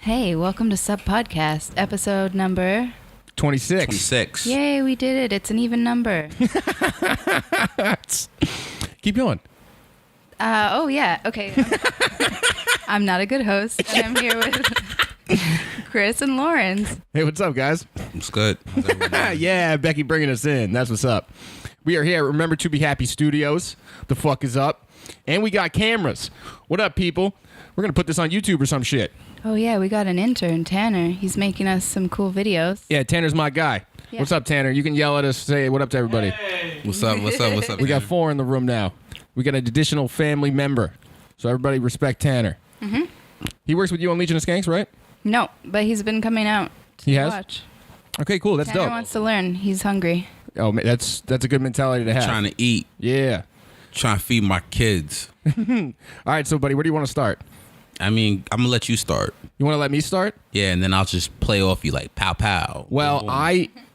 Hey, welcome to Sub Podcast, episode number 26. Yay, we did it. It's an even number. Keep going. Oh, yeah. Okay. I'm not a good host, and I'm here with Chris and Lawrence. Hey, what's up, guys? It's good. Yeah, Becky bringing us in. That's what's up. We are here at Remember to Be Happy Studios. The fuck is up? And we got cameras. What up, people? We're going to put this on YouTube or some shit. Oh, yeah, we got an intern, Tanner. He's making us some cool videos. Yeah, Tanner's my guy. Yeah. What's up, Tanner? You can yell at us, say what up to everybody. Hey. What's up? What's up? What's up? We got 4 in the room now. We got an additional family member. So everybody respect Tanner. Mm-hmm. He works with you on Legion of Skanks, right? No, but he's been coming out to He has? watch. Okay, cool. That's Tanner dope. wants to learn. He's hungry. Oh, man, that's a good mentality to have. Trying to eat. Yeah. Trying to feed my kids. All right, so, buddy, where do you want to start? I mean, I'm gonna let you start. You want to let me start? Yeah, and then I'll just play off you like pow pow. Well, Boom,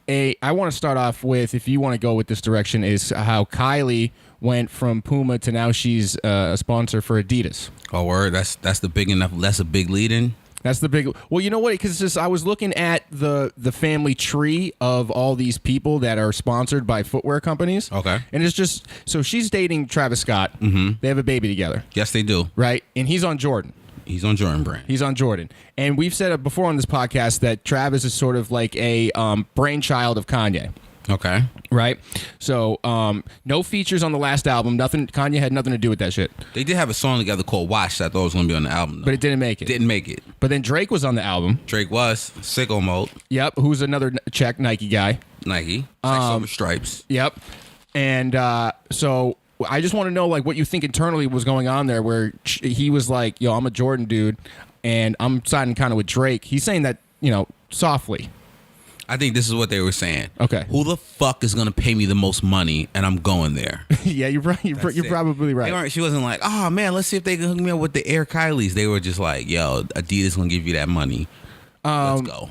boom. I want to start off with, if you want to go with this direction, is how Kylie went from Puma to now she's a sponsor for Adidas. Oh, word. That's the big enough. That's a big lead in. That's the big. Well, you know what? Because I was looking at the family tree of all these people that are sponsored by footwear companies. Okay. And it's just so she's dating Travis Scott. Mm-hmm. They have a baby together, Yes, they do. right? And he's on Jordan. He's on Jordan Brand. He's on Jordan. And we've said it before on this podcast that Travis is sort of like a brainchild of Kanye. Okay. Right? So, no features on the last album. Nothing. Kanye had nothing to do with that shit. They did have a song together called Watch that I thought was gonna be on the album, though. But it didn't make it. Didn't make it. But then Drake was on the album. Drake was sicko mode. Yep. Who's another Czech Nike guy. Nike. Sex over stripes. Yep. And so I just want to know, like, what you think internally was going on there where he was like, yo, I'm a Jordan dude, and I'm siding kind of with Drake. He's saying that, softly. I think this is what they were saying. Okay. Who the fuck is gonna pay me the most money, and I'm going there? Yeah, you're right. You're It. probably right. She wasn't like, oh man, let's see if they can hook me up with the Air Kylies. They were just like, yo, Adidas gonna give you that money. Let's go.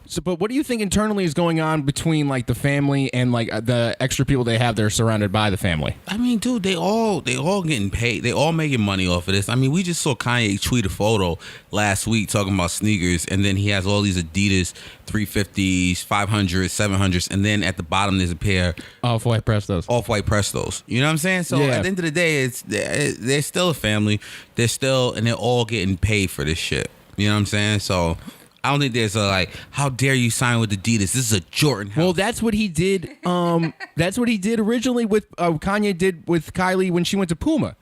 So, but what do you think internally is going on between like the family and like the extra people they have that are surrounded by the family? I mean, dude, they all getting paid. They all making money off of this. I mean, we just saw Kanye tweet a photo last week talking about sneakers, and then he has all these Adidas 350s, 500s, 700s, and then at the bottom there's a pair Off-white Prestos. Off-white Prestos. You know what I'm saying? So Yeah. at the end of the day, they're still a family. And they're all getting paid for this shit. You know what I'm saying? So I don't think there's a like, how dare you sign with Adidas? This is a Jordan house. Well, that's what he did. That's what he did originally with Kanye did with Kylie when she went to Puma.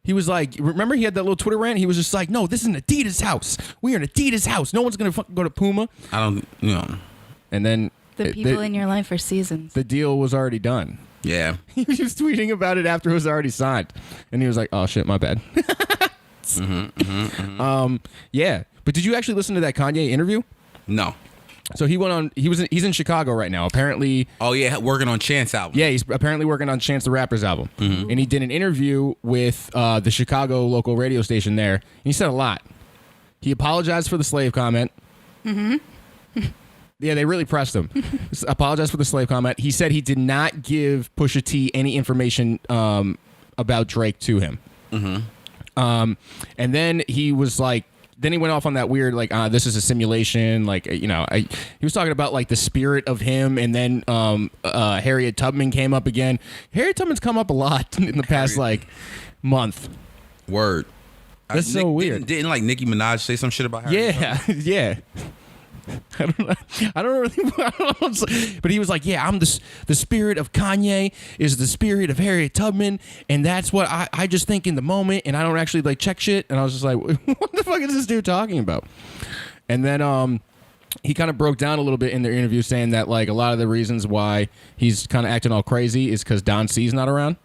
He was like, remember he had that little Twitter rant? He was just like, no, this is an Adidas house. We are an Adidas house. No one's going to fucking go to Puma. I don't, And then The people in your life are seasons. the deal was already done. Yeah. He was just tweeting about it after it was already signed. And he was like, oh, shit, my bad. Yeah. But did you actually listen to that Kanye interview? No. So he's in Chicago right now. Apparently. Oh, yeah, working on Chance album. Yeah, he's apparently working on Chance the Rapper's album. Mm-hmm. And he did an interview with the Chicago local radio station there. And he said a lot. He apologized for the slave comment. Mm-hmm. Yeah, they really pressed him. Apologized for the slave comment. He said he did not give Pusha T any information about Drake to him. Mm-hmm. And then he was like, then he went off on that weird, like, this is a simulation. Like, he was talking about, like, the spirit of him. And then Harriet Tubman came up again. Harriet Tubman's come up a lot in the past, like, month. Word. That's so weird. Didn't like Nicki Minaj say some shit about her? Yeah, yeah. I don't know. But he was like, yeah, I'm the spirit of Kanye is the spirit of Harriet Tubman, and that's what I just think in the moment, and I don't actually like check shit. And I was just like, what the fuck is this dude talking about? And then he kind of broke down a little bit in their interview, saying that like a lot of the reasons why he's kind of acting all crazy is because Don C's not around.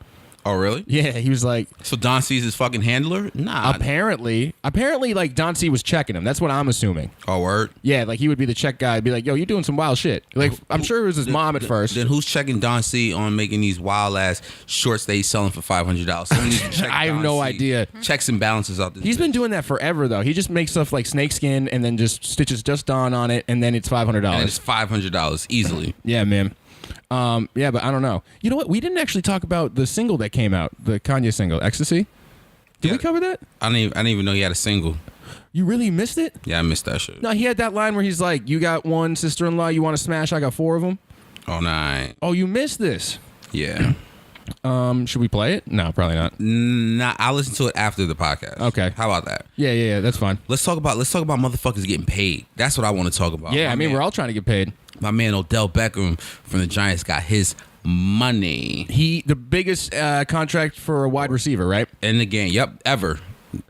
Oh, really? Yeah, he was like... So Don C's his fucking handler? Nah. Apparently, like, Don C was checking him. That's what I'm assuming. Oh, word? Yeah, like, he would be the check guy. Be like, yo, you're doing some wild shit. Like, I'm sure it was his mom at first. Then who's checking Don C on making these wild-ass shorts that he's selling for $500? I have no idea. Checks and balances out this He's been bitch. doing that forever, though. He just makes stuff like snakeskin and then just stitches just Don on it, and then it's $500. And it's $500 easily. Yeah, man. Yeah, but I don't know. You know what? We didn't actually talk about the single that came out, the Kanye single, Ecstasy. Did we cover that? I didn't even know he had a single. You really missed it? Yeah, I missed that shit. No, he had that line where he's like, "You got one sister-in-law you want to smash. I got 4 of them." Oh, nah. Oh, you missed this. Yeah. Should we play it? No, probably not. Nah, I'll listen to it after the podcast. Okay. How about that? Yeah, that's fine. Let's talk about motherfuckers getting paid. That's what I want to talk about. Yeah, we're all trying to get paid. My man Odell Beckham from the Giants got his money. The biggest contract for a wide receiver, right? In the game. Yep, ever.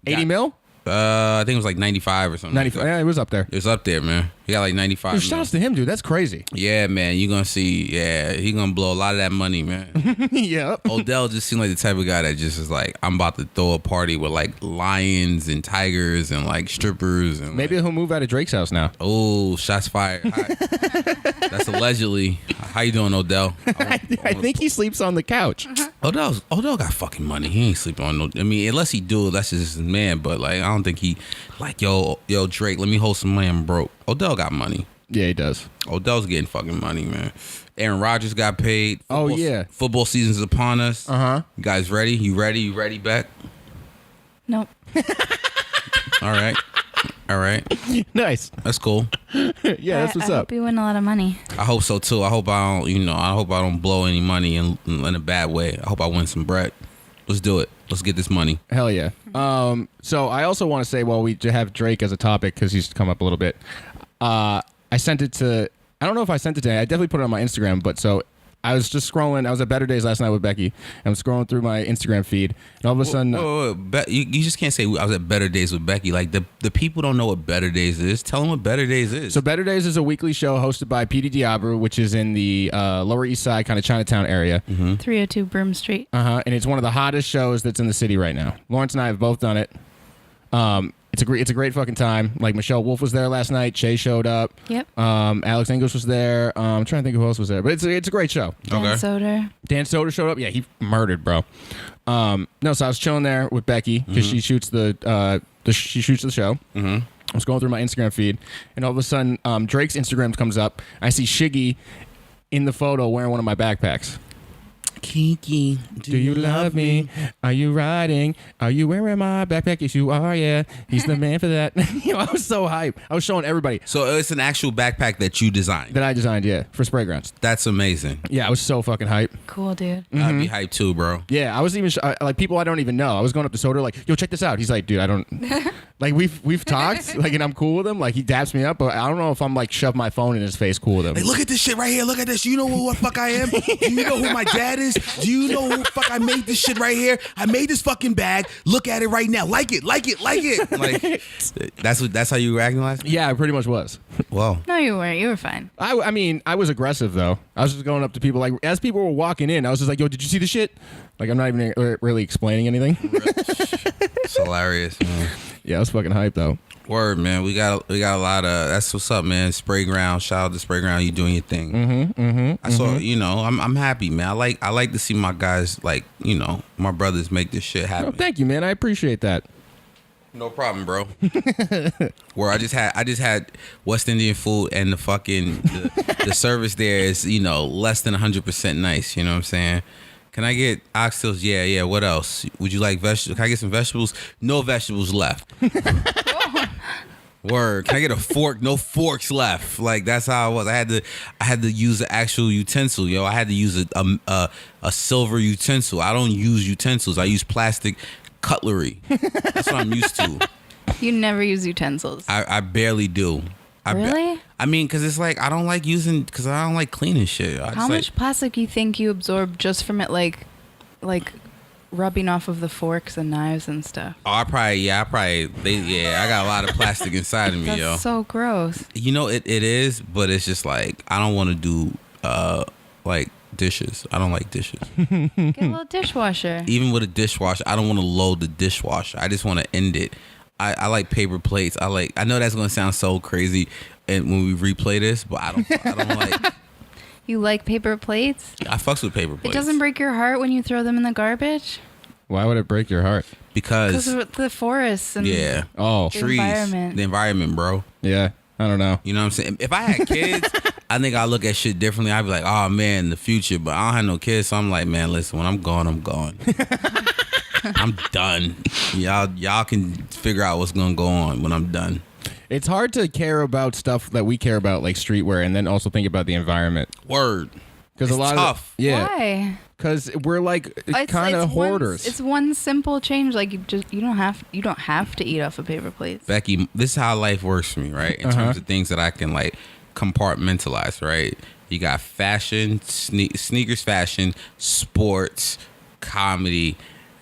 80 mil? I think it was like 95 or something. 95. Yeah, it was up there. It was up there, man. He got like 95. Dude, shouts to him, dude. That's crazy. Yeah, man. You're going to see. Yeah, he going to blow a lot of that money, man. Yeah. Odell just seemed like the type of guy that just is like, I'm about to throw a party with like lions and tigers and like strippers. And maybe he'll move out of Drake's house now. Oh, shots fired. That's allegedly. How you doing, Odell? I think he sleeps on the couch. Odell got fucking money. He ain't sleeping on no. I mean, unless he do, that's just his man. But like, I don't think he like yo Drake. Let me hold some money. I'm broke. Odell got money. Yeah, he does. Odell's getting fucking money, man. Aaron Rodgers got paid. Football season's upon us. You guys ready? You ready, Beck? Nope. All right. Nice. That's cool. Yeah, that's what's I up. hope you win a lot of money. I hope so too. I hope I don't blow any money in a bad way. I hope I win some bread. Let's do it. Let's get this money. Hell yeah. So I also want to say, while we have Drake as a topic, because he's come up a little bit, I sent it to, I don't know if I sent it to, I definitely put it on my Instagram, but so I was just scrolling. I was at Better Days last night with Becky. I'm scrolling through my Instagram feed, and all of a sudden, you just can't say I was at Better Days with Becky. Like the people don't know what Better Days is. Tell them what Better Days is. So Better Days is a weekly show hosted by PD Diablo, which is in the Lower East Side, kind of Chinatown area. 302 Broom Street. And it's one of the hottest shows that's in the city right now. Lawrence and I have both done it. It's a great fucking time. Like Michelle Wolf was there last night. Che showed up. Yep. Alex English was there. I'm trying to think of who else was there, but it's a great show. Dan Soder. Dan Soder showed up. Yeah, he murdered, bro. No, so I was chilling there with Becky because she shoots the show. I was going through my Instagram feed, and all of a sudden, Drake's Instagram comes up. I see Shiggy in the photo wearing one of my backpacks. Kiki, do you love me? Are you riding? Are you wearing my backpack? Yes, you are. Yeah, he's the man for that. I was so hyped. I was showing everybody. So it's an actual backpack that you designed. That I designed, yeah, for Spray Grounds. That's amazing. Yeah, I was so fucking hyped. Cool, dude. I'd be hyped too, bro. Yeah, I was even like people I don't even know. I was going up to Soder like, yo, check this out. He's like, dude, I don't like we've talked like, and I'm cool with him. Like he daps me up, but I don't know if I'm like shove my phone in his face cool with him. Like, look at this shit right here. Look at this. You know who the fuck I am? Do you know who my dad is? Do you know who the fuck I made this shit right here? I made this fucking bag. Look at it right now. Like it. Like Like that's how you were acting last night? Yeah, I pretty much was. Well, No, you weren't. You were fine. I mean, I was aggressive though. I was just going up to people like as people were walking in. I was just like, yo, did you see the shit? Like I'm not even really explaining anything. it's hilarious, man. Yeah, I was fucking hyped though. Word, man. We got a lot of. That's what's up, man. Spray Ground. Shout out to Spray Ground. You doing your thing. I saw. I'm happy, man. I like to see my guys, like, my brothers make this shit happen. Oh, thank you, man. I appreciate that. No problem, bro. Where I just had West Indian food, and the fucking the service there is less than 100% nice. You know what I'm saying? Can I get oxtails? Yeah. What else? Would you like vegetables? Can I get some vegetables? No vegetables left. Word. Can I get a fork? No forks left. Like that's how I was. I had to use the actual utensil, yo. I had to use a silver utensil. I don't use utensils. I use plastic cutlery. That's what I'm used to. You never use utensils. I barely do. Really? I mean, because it's like I don't like cleaning shit. How much plastic you think you absorb just from it, like rubbing off of the forks and knives and stuff? Oh, I got a lot of plastic inside of me, That's yo. so gross. It is, but it's just like I don't want to do like dishes. I don't like dishes. Get a little dishwasher. Even with a dishwasher, I don't want to load the dishwasher. I just want to end it. I like paper plates. I know that's gonna sound so crazy, and when we replay this, but I don't like. You like paper plates? I fucks with paper plates. It doesn't break your heart when you throw them in the garbage? Why would it break your heart? Because of the forests and Oh, the trees, environment. the environment, bro. Yeah, I don't know. You know what I'm saying? If I had kids, I think I'd look at shit differently. I'd be like, oh man, the future. But I don't have no kids, so I'm like, man, listen, when I'm gone, I'm gone. I'm done. Y'all can figure out what's gonna go on when I'm done. It's hard to care about stuff that we care about, like streetwear, and then also think about the environment. Word. Because a lot tough. Why? Because we're like kind of hoarders. It's one simple change. Like you don't have to eat off a paper plate. Becky, this is how life works for me, right? In terms of things that I can like compartmentalize, right? You got fashion, sneakers, fashion, sports, comedy,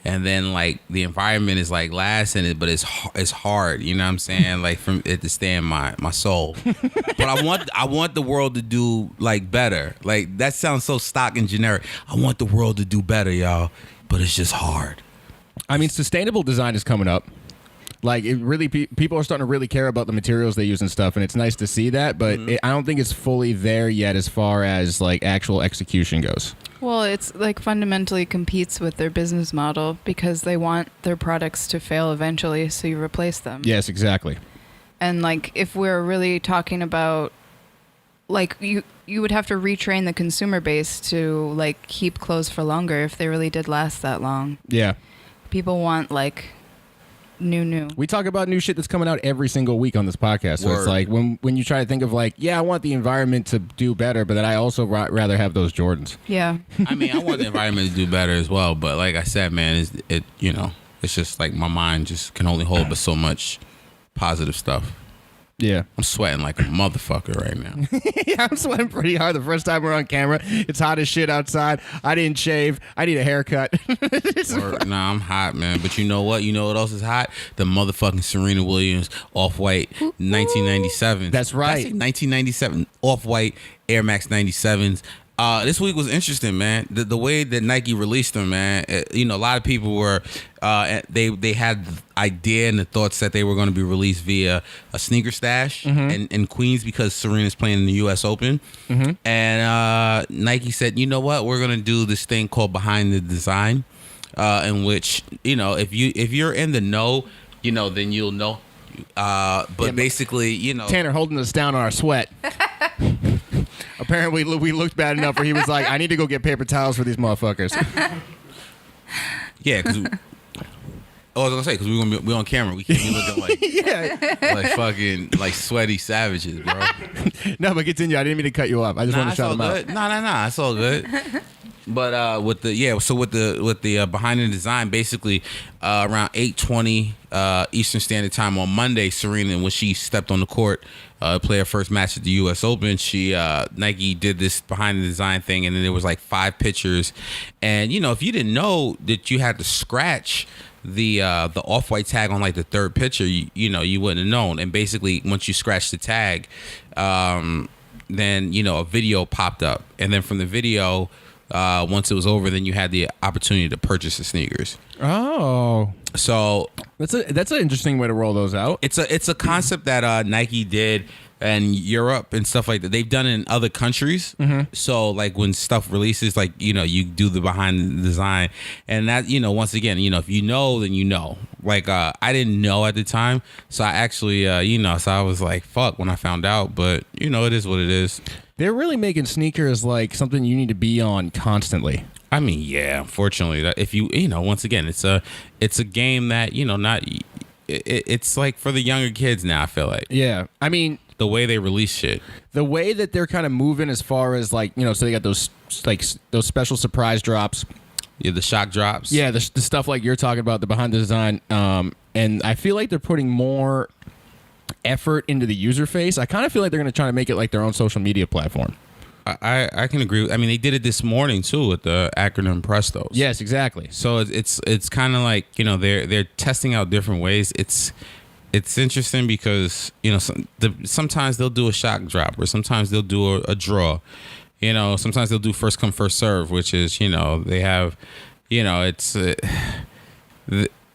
and then like the environment is like last in it, but it's hard. You know what I'm saying? Like from it to stay in my soul. But I want the world to do like better. Like that sounds so stock and generic. I want the world to do better, y'all. But it's just hard. I mean, sustainable design is coming up. Like it really, people are starting to really care about the materials they use and stuff, and it's nice to see that. But I don't think it's fully there yet as far as like actual execution goes. Well, it's like fundamentally competes with their business model because they want their products to fail eventually, so you replace them. Yes, exactly. And like if we're really talking about like you would have to retrain the consumer base to like keep clothes for longer if they really did last that long. Yeah. People want like new. We talk about new shit that's coming out every single week on this podcast. So it's like when you try to think of like, yeah, I want the environment to do better, but then I also rather have those Jordans. Yeah. I mean, I want the environment to do better as well, but like I said, man, it's just like my mind just can only hold but so much positive stuff. Yeah. I'm sweating like a motherfucker right now. Yeah, I'm sweating pretty hard the first time we're on camera. It's hot as shit outside. I didn't shave. I need a haircut. Nah, I'm hot, man. But you know what? You know what else is hot? The motherfucking Serena Williams Off-White 1997. That's right. 1997 Off-White Air Max 97s. This week was interesting, man. The way that Nike released them, man. A lot of people were they had the idea and the thoughts that they were going to be released via a sneaker stash in Queens because Serena's playing in the U.S. Open, and Nike said, you know what, we're going to do this thing called Behind the Design, in which if you're in the know, then you'll know. But basically, Tanner holding us down on our sweat. Apparently, we looked bad enough where he was like, I need to go get paper towels for these motherfuckers. Yeah, because I was gonna say because we on camera, we can't be looking like like fucking like sweaty savages, bro. No, but continue. I didn't mean to cut you off. I just want to shout them out. Nah, it's all good. But with the Behind the Design, basically around 8:20 Eastern Standard Time on Monday, Serena, when she stepped on the court, play her first match at the U.S. Open, she Nike did this Behind the Design thing, and then there was like 5 pictures, and if you didn't know that you had to scratch the Off-White tag on like the third picture, you wouldn't have known. And basically, once you scratch the tag, then a video popped up, and then from the video. Once it was over, then you had the opportunity to purchase the sneakers. Oh, so that's an interesting way to roll those out. It's a concept that Nike did in Europe and stuff like that. They've done it in other countries. So like when stuff releases, like you do the Behind the Design, and that once again, if you know, then you know. Like I didn't know at the time, so I actually so I was like, fuck when I found out. But it is what it is. They're really making sneakers like something you need to be on constantly. I mean, yeah. Unfortunately, that if you once again, it's a game that it's like for the younger kids now. I feel like I mean the way they release shit, the way that they're kind of moving as far as like so they got those those special surprise drops. Yeah, the shock drops. Yeah, the stuff like you're talking about, the Behind the Design. And I feel like they're putting more effort into the user face. I kind of feel like they're going to try to make it like their own social media platform. I can agree. I mean, they did it this morning too with the acronym Prestos. Yes, exactly. So it's kind of like they're testing out different ways. It's interesting because sometimes they'll do a shock drop, or sometimes they'll do a draw. Sometimes they'll do first come first serve, which is they have it's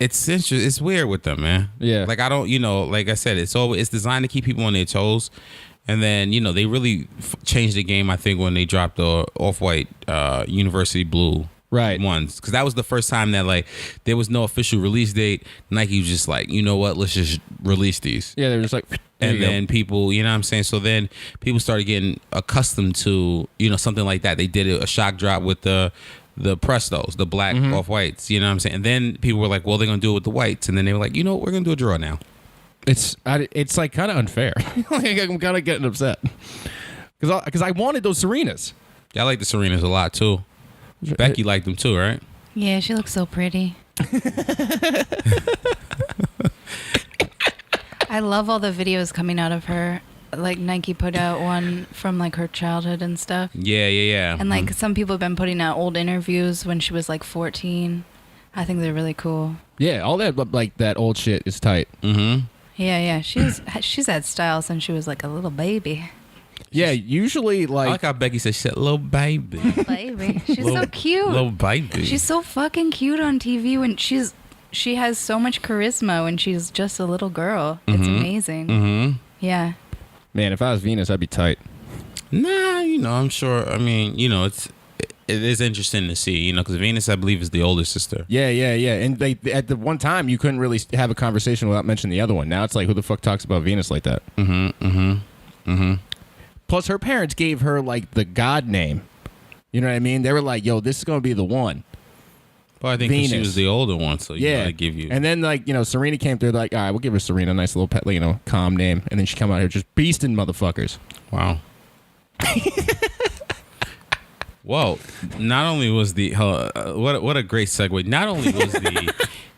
interesting. It's weird with them, man. Yeah. Like I don't like I said, it's designed to keep people on their toes. And then, they really changed the game, I think, when they dropped the Off-White University Blue ones. Because that was the first time that, like, there was no official release date. Nike was just like, you know what, let's just release these. Yeah, they were just like... And then people, you know what I'm saying? So then people started getting accustomed to, something like that. They did a shock drop with the the Prestos, the black off-whites. You know what I'm saying? And then people were like, well, they're going to do it with the whites. And then they were like, you know what? We're going to do a draw now. It's like kind of unfair. Like, I'm kind of getting upset. Because I wanted those Serenas. Yeah, I like the Serenas a lot, too. Becky liked them, too, right? Yeah, she looks so pretty. I love all the videos coming out of her. Like Nike put out one from like her childhood and stuff. Yeah. And like some people have been putting out old interviews when she was like 14. I think they're really cool. Yeah, all that like that old shit is tight. Mm-hmm. Yeah. She's had style since she was like a little baby. Yeah, usually I like like how Becky said, "Shit, little baby." Baby, she's so cute. Little baby. She's so fucking cute on TV when she has so much charisma when she's just a little girl. It's amazing. Mm-hmm. Yeah. man, if I was Venus, I'd be tight. Nah, I'm sure. I mean, it is interesting to see, because Venus, I believe, is the older sister. Yeah. And they at the one time you couldn't really have a conversation without mentioning the other one. Now it's like, who the fuck talks about Venus like that? Plus, her parents gave her like the god name. You know what I mean? They were like, "Yo, this is gonna be the one." Well, I think 'cause she was the older one, so you gotta give you. And then like Serena came through, like, all right, we'll give her Serena a nice little pet, calm name, and then she come out here just beasting motherfuckers. Wow. Whoa! Not only was what a great segue. Not only was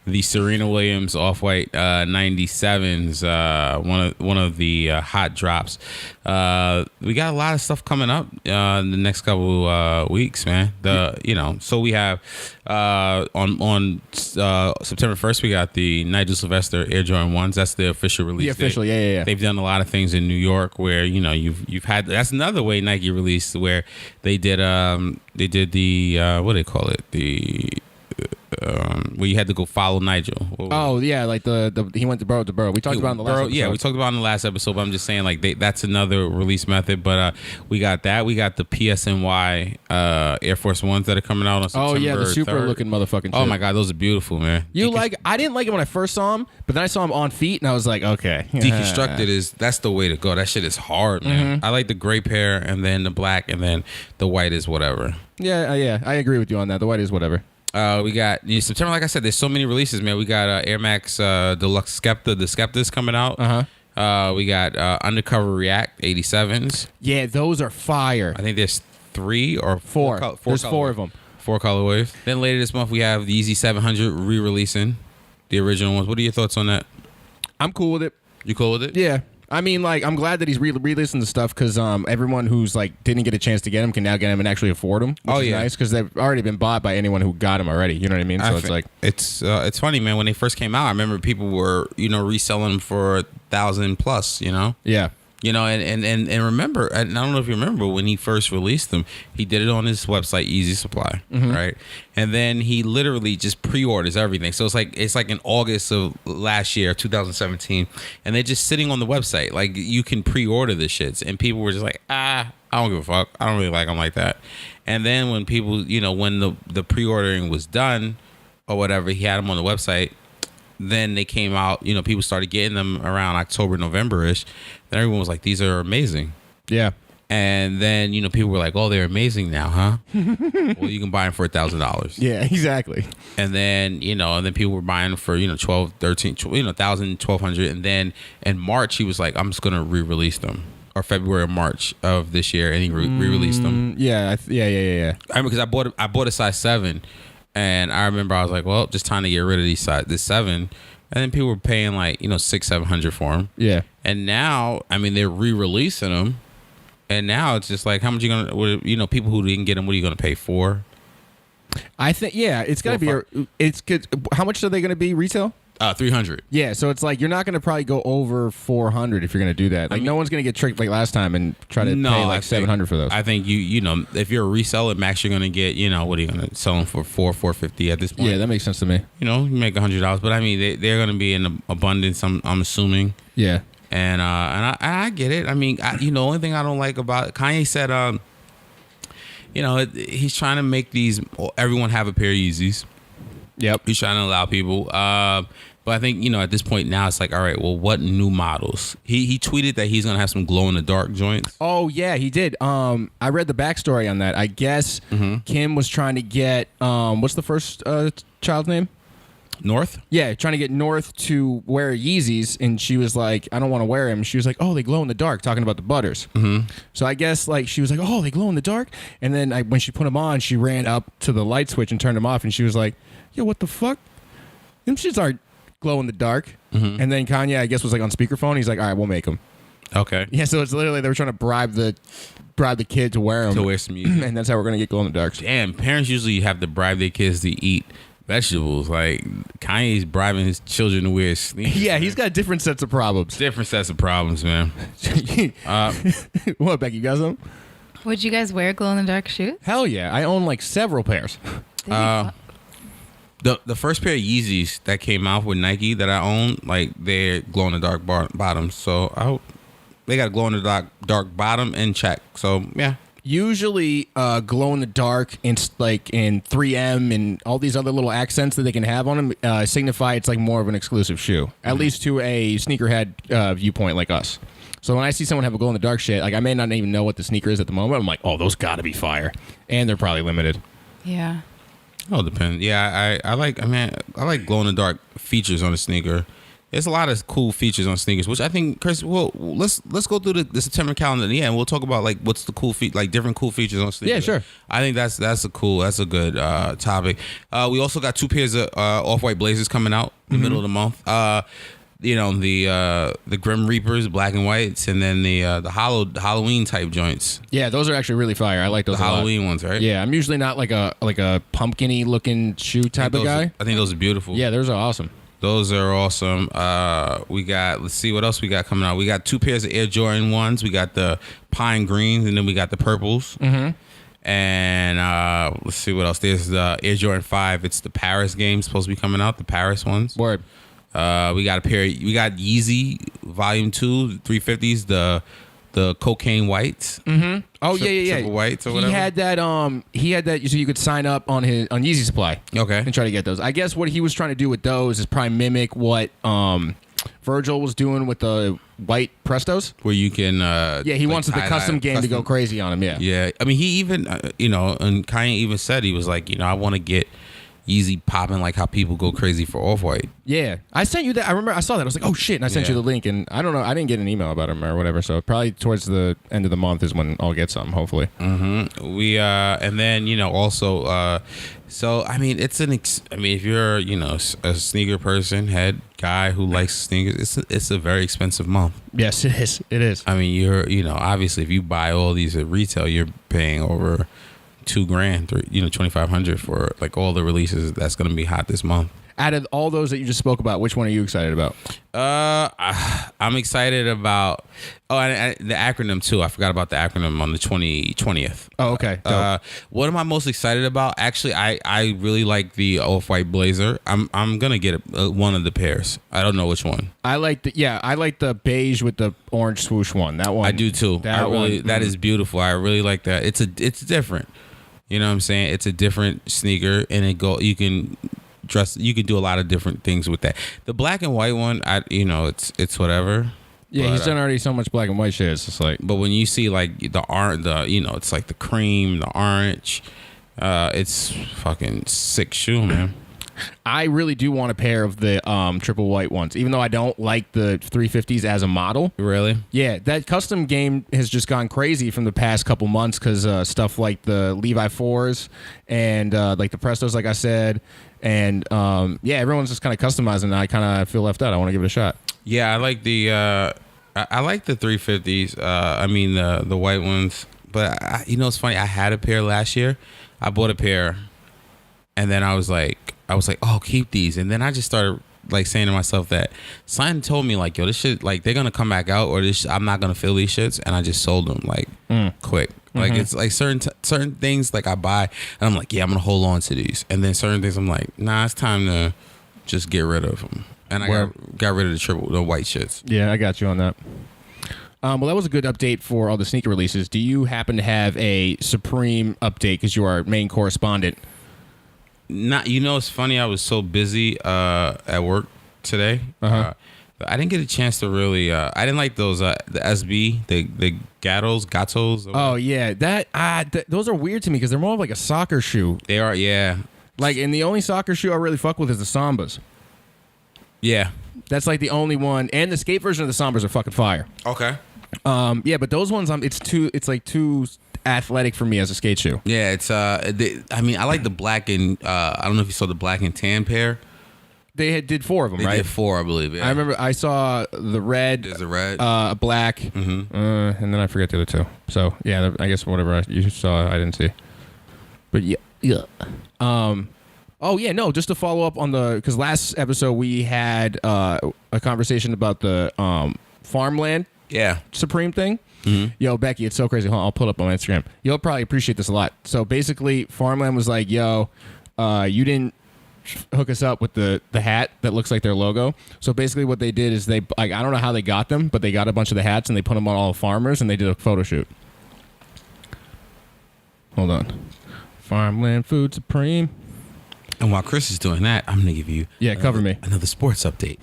the Serena Williams Off-White 97s one of the hot drops. We got a lot of stuff coming up in the next couple weeks, man. So we have on September 1st we got the Nigel Sylvester Air Jordan 1s. That's the official release. The official, yeah. They've done a lot of things in New York where you've had. That's another way Nike released where they did the what do they call it, where you had to go follow Nigel. Oh yeah, like the he went to borough to borough. We talked about it in the last episode. Yeah, we talked about it in the last episode. But I'm just saying, like that's another release method. But we got that. We got the PSNY Air Force Ones that are coming out on September. Oh yeah, the super 3rd. looking motherfucking. Oh shit. my god, those are beautiful, man. I didn't like it when I first saw him, but then I saw him on feet, and I was like, okay. Deconstructed that's the way to go. That shit is hard, man. I like the gray pair, and then the black, and then the white is whatever. Yeah. I agree with you on that. The white is whatever. We got September. Like I said, there's so many releases, man. We got Air Max Deluxe Skepta. The Skepta's coming out. We got Undercover React 87s. Yeah, those are fire. I think there's 3 or 4. There's 4 of them. 4 colorways. Then later this month we have the Yeezy 700 re-releasing the original ones. What are your thoughts on that? I'm cool with it. You cool with it? Yeah. I mean, like, I'm glad that he's re-releasing the stuff because everyone who's like didn't get a chance to get them can now get them and actually afford them. Which is nice because they've already been bought by anyone who got them already. You know what I mean? So it's like it's funny, man. When they first came out, I remember people were reselling them for $1,000+. Yeah. And remember, and I don't know if you remember when he first released them, he did it on his website, Easy Supply, right? And then he literally just pre-orders everything. So it's like in August of last year, 2017, and they're just sitting on the website. Like you can pre-order the shits, and people were just like, I don't give a fuck. I don't really like them like that. And then when people, when the pre-ordering was done or whatever, he had them on the website. Then they came out, people started getting them around October, November-ish. Then everyone was like, these are amazing. Yeah. And then, people were like, oh, they're amazing now, huh? Well, you can buy them for $1,000. Yeah, exactly. And then, people were buying for, 12, 13, 1,000, 1,200. And then in March, he was like, I'm just going to re-release them. Or February or March of this year. And he re-released them. Yeah. Yeah. I remember because I bought a size 7. And I remember I was like, well, just time to get rid of this 7. And then people were paying like, $600-700 for them. Yeah. And now, I mean, they're re-releasing them. And now it's just like, how much you going to, people who didn't get them, what are you going to pay for? I think, yeah, it's got to be, it's good. How much are they going to be retail? 300. Yeah, so it's like you're not going to probably go over 400 if you're going to do that. Like no one's going to get tricked like last time and try to pay like 700 for those. I think if you're a reseller, max, you're going to get, what are you going to sell them for $450 at this point? Yeah, that makes sense to me. You make $100, but I mean they're going to be in abundance. I'm assuming. Yeah, and I get it. I mean, the only thing I don't like about it, Kanye said, he's trying to make everyone have a pair of Yeezys. Yep. He's trying to allow people. But I think, at this point now it's like, all right, well, what new models? He tweeted that he's gonna have some glow in the dark joints. Oh yeah, he did. I read the backstory on that. I guess Kim was trying to get what's the first child's name? North? Yeah, trying to get North to wear Yeezys, and she was like, I don't want to wear him. She was like, oh, they glow in the dark, talking about the butters. So I guess like she was like, oh, they glow in the dark. And then when she put them on, she ran up to the light switch and turned them off, and she was like, yo, what the fuck? Them shits aren't glow in the dark. And then Kanye, I guess, was like on speakerphone. He's like, all right, we'll make them. Okay. Yeah, so it's literally they were trying to bribe the kid to wear them. To wear some Yeezys. And that's how we're going to get glow in the darks. Damn, parents usually have to bribe their kids to eat vegetables. Like Kanye's bribing his children to wear sneakers. Yeah, he's got different sets of problems. Different sets of problems, man. What, Becky, you got some? Would you guys wear glow in the dark shoes? Hell yeah. I own like several pairs. The first pair of Yeezys that came out with Nike that I own, like they're glow in the dark bottoms. So they got a glow in the dark bottom and check. So yeah. Usually, glow in the dark in 3M and all these other little accents that they can have on them signify it's like more of an exclusive shoe, at least to a sneakerhead viewpoint like us. So when I see someone have a glow in the dark shit, like I may not even know what the sneaker is at the moment. I'm like, oh, those got to be fire, and they're probably limited. Yeah. Oh, it depends. Yeah, I like glow in the dark features on a sneaker. There's a lot of cool features on sneakers, which I think, Chris, well, let's go through the September calendar, and we'll talk about like what's the cool different cool features on sneakers. Yeah, sure. I think that's a good topic. We also got 2 pairs of off-white blazers coming out in the middle of the month. The Grim Reapers, black and whites, and then the Halloween type joints. Yeah, those are actually really fire. I like those. The Halloween ones, right? Yeah, I'm usually not like a pumpkin-y looking shoe type of guy. I think those are beautiful. Yeah, those are awesome. Those are awesome. Let's see what else we got coming out. We got 2 pairs of Air Jordan 1s. We got the pine greens, and then we got the purples. And let's see what else. There's the Air Jordan 5. It's the Paris game supposed to be coming out, the Paris ones. Word. We got Yeezy Volume 2 350s, the cocaine whites. Oh yeah. Triple whites or whatever. He had that so you could sign up on Yeezy Supply. Okay. And try to get those. I guess what he was trying to do with those is probably mimic what Virgil was doing with the white Prestos. Where you can he wants the custom game to go crazy on him, Yeah. I mean, he even and Kanye even said, he was like, I want to get Yeezy popping like how people go crazy for Off-White. Yeah. I sent you that. I remember I saw that. I was like, oh shit. And I sent you the link, and I don't know. I didn't get an email about him or whatever. So probably towards the end of the month is when I'll get something, hopefully. We and then also so I mean if you're a sneaker person, head guy who likes sneakers, it's a very expensive month. Yes, it is. It is. I mean, you're obviously if you buy all these at retail, you're paying over $2,000 or $2,500 for like all the releases that's going to be hot this month. Out of all those that you just spoke about, which one are you excited about? I'm excited about and the acronym too. I forgot about the acronym on the 20th. Oh, okay. What am I most excited about? Actually, I really like the off-white blazer. I'm gonna get one of the pairs. I don't know which one. I like the beige with the orange swoosh one. That one. I do too. That is beautiful. I really like that. It's different. You know what I'm saying? It's a different sneaker, and you can do a lot of different things with that. The black and white one, it's whatever. Yeah, he's done already so much black and white shit. It's just like, but when you see like it's like the cream, the orange, it's fucking sick shoe, man. I really do want a pair of the triple white ones, even though I don't like the 350s as a model. Really? Yeah, that custom game has just gone crazy from the past couple months because stuff like the Levi 4s and like the Prestos, like I said. And everyone's just kind of customizing, and I kind of feel left out. I want to give it a shot. Yeah, I like the I like the 350s. I mean the white ones. But it's funny. I had a pair last year. I bought a pair, and then I was like, oh, keep these. And then I just started like saying to myself that Simon told me like, yo, this shit, like they're gonna come back out, or I'm not gonna feel these shits, and I just sold them like quick. Like it's like certain things like I buy, and I'm like, yeah, I'm gonna hold on to these, and then certain things I'm like, nah, it's time to just get rid of them. And I got rid of the white shits. Yeah, I got you on that. Well, that was a good update for all the sneaker releases. Do you happen to have a Supreme update because you are our main correspondent? Not, it's funny. I was so busy at work today. I didn't get a chance to really. I didn't like those the SB the gatos. Oh yeah, those are weird to me because they're more of like a soccer shoe. They are, yeah. Like, and the only soccer shoe I really fuck with is the Sambas. Yeah. That's like the only one, and the skate version of the Sambas are fucking fire. Okay. Yeah, but those ones, it's like too athletic for me as a skate shoe. Yeah, it's I mean, I like the black and I don't know if you saw the black and tan pair. They did 4 of them, They right? did 4, I believe. Yeah. I remember I saw the red, There's a red, black, and then I forget the other 2. So yeah, I guess whatever you saw, I didn't see. But yeah. Oh yeah, no. Just to follow up on because last episode we had a conversation about the farmland Supreme thing. Yo, Becky, it's so crazy. Hold on, I'll pull it up on my Instagram. You'll probably appreciate this a lot. So basically, farmland was like, yo, you didn't hook us up with the hat that looks like their logo. So basically what they did is I don't know how they got them, but they got a bunch of the hats and they put them on all the farmers and they did a photo shoot. Hold on. Farmland Food Supreme. And while Chris is doing that, I'm gonna give you cover me. Another sports update.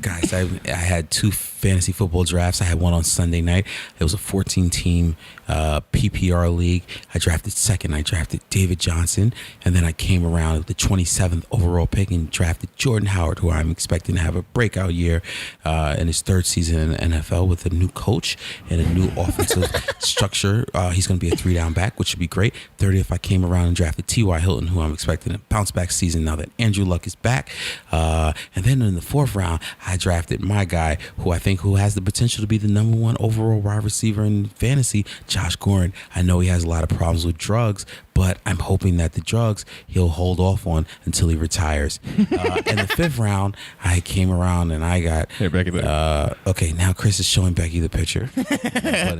Guys, I had 2 fantasy football drafts. I had one on Sunday night. It was a 14-team PPR league. I drafted second. I drafted David Johnson. And then I came around with the 27th overall pick and drafted Jordan Howard, who I'm expecting to have a breakout year in his 3rd season in the NFL with a new coach and a new offensive structure. He's going to be a 3-down back, which should be great. 30th, I came around and drafted T.Y. Hilton, who I'm expecting a bounce-back season now that Andrew Luck is back. And then in the 4th round, I drafted my guy, who has the potential to be the number 1 overall wide receiver in fantasy, Josh Gordon. I know he has a lot of problems with drugs, but I'm hoping that the drugs he'll hold off on until he retires. In the 5th round, I came around and I got... Here, Becky. Okay, now Chris is showing Becky the picture.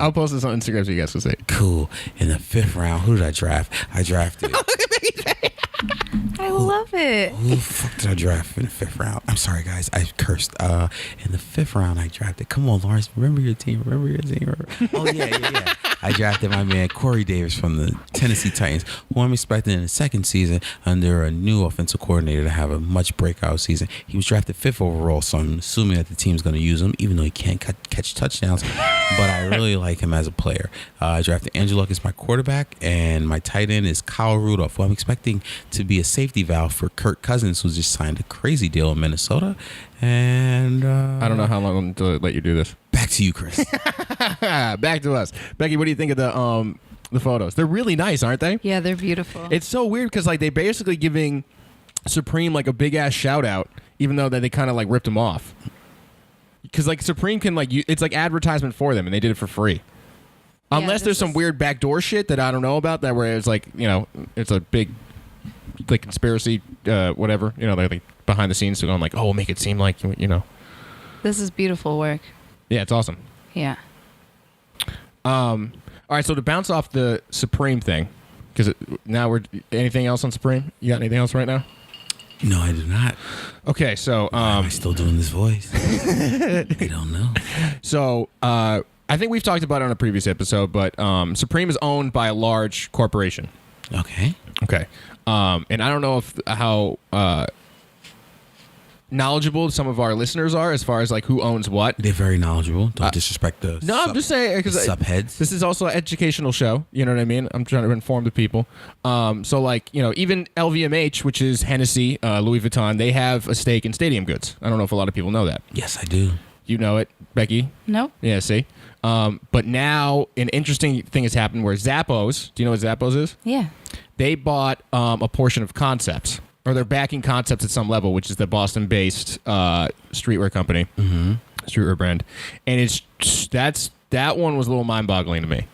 I'll post this on Instagram so you guys can see. Cool. In the 5th round, who did I draft? I drafted... I love it. Who the fuck did I draft in the 5th round? I'm sorry, guys. I cursed. In the 5th round, I drafted... Come on, Lawrence. Remember your team. Oh, yeah. I drafted my man, Corey Davis from the Tennessee Titans, who I'm expecting in the 2nd season under a new offensive coordinator to have a much breakout season. He was drafted 5th overall, so I'm assuming that the team's going to use him, even though he can't catch touchdowns. But I really like him as a player. I drafted Andrew Luck as my quarterback, and my tight end is Kyle Rudolph, who I'm expecting to be a safety valve for Kirk Cousins, who just signed a crazy deal in Minnesota. And I don't know how long to let you do this. Back to you, Chris. Back to us. Becky, what do you think of the photos? They're really nice, aren't they? Yeah, they're beautiful. It's so weird because like they basically giving Supreme like a big ass shout out, even though that they kind of like ripped them off. Because like Supreme can like it's like advertisement for them, and they did it for free. Unless there's some weird backdoor shit that I don't know about, that where it's like, you know, it's a big like conspiracy, whatever. You know, they're like behind the scenes, so going like, oh, we'll make it seem like, you know. This is beautiful work. Yeah, it's awesome. Yeah. All right, so to bounce off the Supreme thing, because now we're anything else on Supreme? You got anything else right now? No, I do not. Okay, so am I still doing this voice? I don't know. So I think we've talked about it on a previous episode, but Supreme is owned by a large corporation. Okay. Okay. And I don't know how knowledgeable some of our listeners are as far as like who owns what. They're very knowledgeable. Don't disrespect the I'm just saying because subheads. This is also an educational show. You know what I mean? I'm trying to inform the people. So like, you know, even LVMH, which is Hennessy, Louis Vuitton, they have a stake in Stadium Goods. I don't know if a lot of people know that. Yes, I do. You know it, Becky? No. Yeah, see? But now an interesting thing has happened where Zappos, do you know what Zappos is? Yeah. They bought a portion of Concepts, or they're backing Concepts at some level, which is the Boston-based streetwear company, streetwear brand. And that one was a little mind-boggling to me.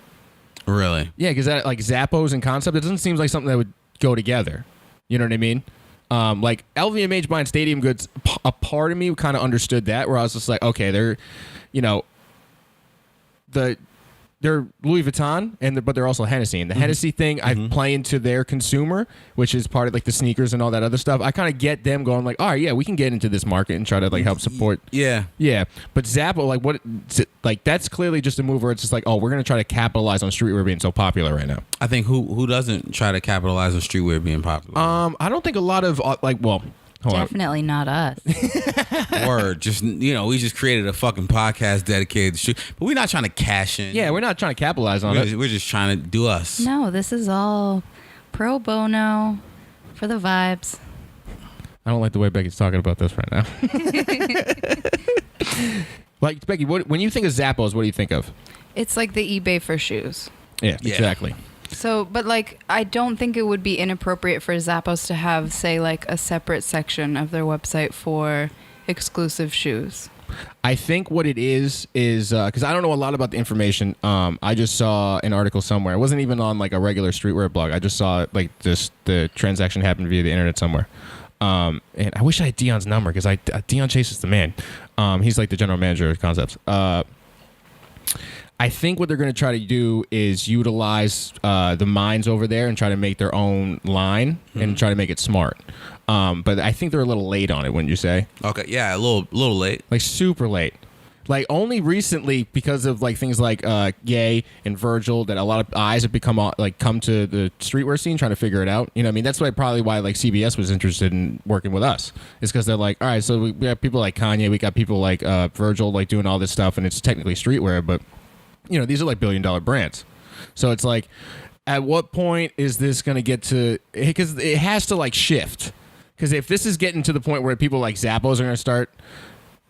Really? Yeah, because that like Zappos and Concept, it doesn't seem like something that would go together. You know what I mean? Like LVMH buying Stadium Goods, a part of me kind of understood that, where I was just like, okay, they're, you know, they're Louis Vuitton, but they're also Hennessy. And the Hennessy thing, I play into their consumer, which is part of like the sneakers and all that other stuff. I kind of get them going like, all right, yeah, we can get into this market and try to like help support. Yeah. Yeah. But Zappo, like that's clearly just a move where it's just like, oh, we're going to try to capitalize on streetwear being so popular right now. I think who doesn't try to capitalize on streetwear being popular? I don't think a lot of Hold on. Definitely not us. Word. Just, we just created a fucking podcast dedicated to shoes. But we're not trying to cash in. Yeah, we're not trying to capitalize on it. We're just trying to do us. No, this is all pro bono for the vibes. I don't like the way Becky's talking about this right now. Like, Becky, when you think of Zappos, what do you think of? It's like the eBay for shoes. Yeah, exactly. So, but like, I don't think it would be inappropriate for Zappos to have, say, like a separate section of their website for exclusive shoes. I think what it is because I don't know a lot about the information. I just saw an article somewhere. It wasn't even on like a regular streetwear blog. I just saw like the transaction happened via the internet somewhere. And I wish I had Dion's number because Dion chases the man. He's like the general manager of Concepts. I think what they're going to try to do is utilize the minds over there and try to make their own line and try to make it smart. But I think they're a little late on it, wouldn't you say? Okay, yeah, a little late. Like super late. Like only recently because of like things like Ye and Virgil that a lot of eyes have come to the streetwear scene trying to figure it out. You know what I mean? That's probably why like CBS was interested in working with us. Is because they're like, all right, so we have people like Kanye, we got people like Virgil like doing all this stuff and it's technically streetwear, but these are like billion-dollar brands. So it's like, at what point is this going to get to, because it has to like shift. Because if this is getting to the point where people like Zappos are going to start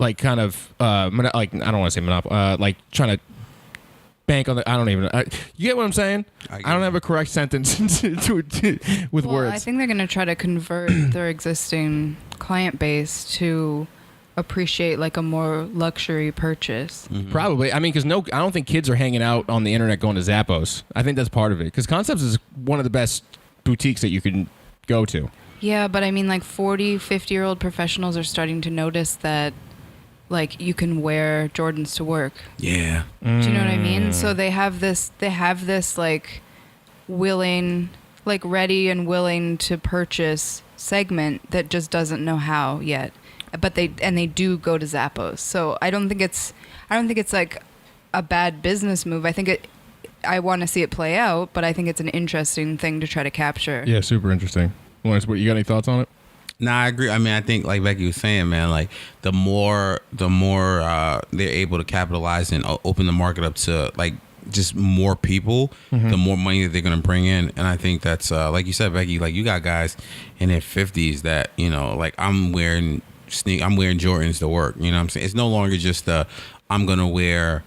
like kind of like, I don't want to say like trying to bank on the, I don't even you get what I'm saying? I don't have a correct sentence with words. I think they're going to try to convert their existing client base to appreciate like a more luxury purchase. Mm-hmm. Probably. I mean, because I don't think kids are hanging out on the internet going to Zappos. I think that's part of it. Because Concepts is one of the best boutiques that you can go to. Yeah, but I mean, like 40, 50-year-old professionals are starting to notice that like you can wear Jordans to work. Yeah. Do you know what I mean? So they have this like willing, like ready and willing to purchase segment that just doesn't know how yet. But they do go to Zappos. So I don't think it's like a bad business move. I want to see it play out, but I think it's an interesting thing to try to capture. Yeah, super interesting. Lawrence, you got any thoughts on it? Nah, I agree. I mean, I think like Becky was saying, man, like the more they're able to capitalize and open the market up to like just more people, the more money that they're going to bring in. And I think that's like you said, Becky, like you got guys in their 50s that, like I'm wearing Jordans to work. You know what I'm saying? It's no longer just I'm going to wear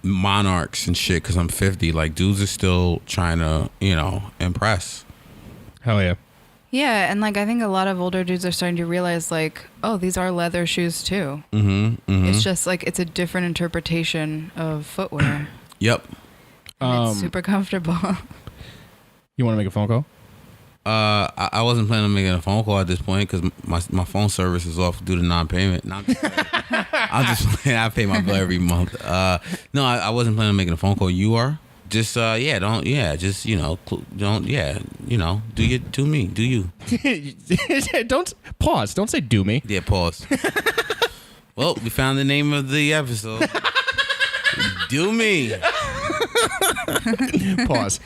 Monarchs and shit because I'm 50. Like dudes are still trying to, impress. Hell yeah. Yeah, and like I think a lot of older dudes are starting to realize like, oh, these are leather shoes too. It's just like it's a different interpretation of footwear. Yep. And it's super comfortable. You want to make a phone call? I wasn't planning on making a phone call at this point because my phone service is off due to non-payment. I'm just playing. I pay my bill every month. No, I wasn't planning on making a phone call. You are? Just do you. Do me. Do you? Don't pause. Don't say do me. Yeah, pause. Well, we found the name of the episode. Do me. Pause.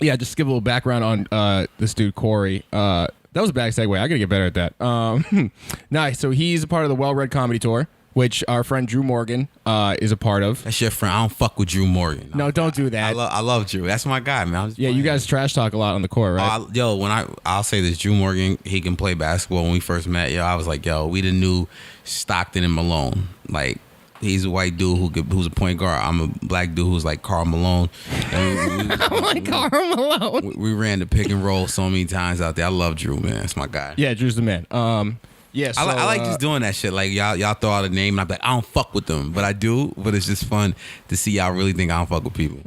Yeah, just to give a little background on this dude Corey. That was a bad segue. I gotta get better at that. Nice. So he's a part of the Well Read Comedy Tour, which our friend Drew Morgan is a part of. That's your friend. I don't fuck with Drew Morgan. No, don't do that. I love Drew. That's my guy, man. Yeah, you guys trash talk a lot on the court, right? I'll say this, Drew Morgan, he can play basketball. When we first met, I was like, we the new Stockton and Malone. Like, he's a white dude who's a point guard. I'm a black dude who's like Karl Malone. I'm like Karl Malone. We ran the pick and roll so many times out there. I love Drew, man. That's my guy. Yeah, Drew's the man. Yeah, so, I like just doing that shit. Like y'all throw out a name and I'm like, I don't fuck with them, but I do. But it's just fun to see y'all really think I don't fuck with people.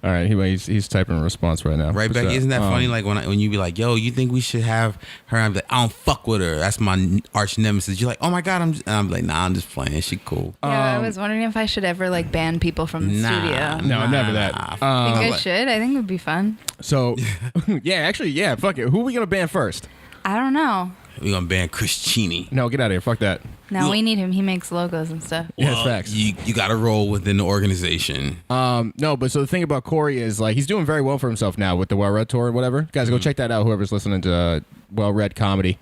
All right, he's typing a response right now. Right, Becky? Isn't that funny? Like when you be like, yo, you think we should have her? I'm like, I don't fuck with her. That's my arch nemesis. You're like, oh my god, I'm like, nah, I'm just playing. She cool. Yeah, I was wondering if I should ever like ban people from the studio. No, never that. I think I should. I think it would be fun. So, yeah, fuck it. Who are we gonna ban first? I don't know. We're gonna ban Chris Cheney. No, get out of here. Fuck that. No, we need him. He makes logos and stuff. Yeah, that's facts. You got to roll within the organization. No, but so the thing about Corey is like he's doing very well for himself now with the Well Read tour and whatever. Guys, go check that out. Whoever's listening to Well Read comedy.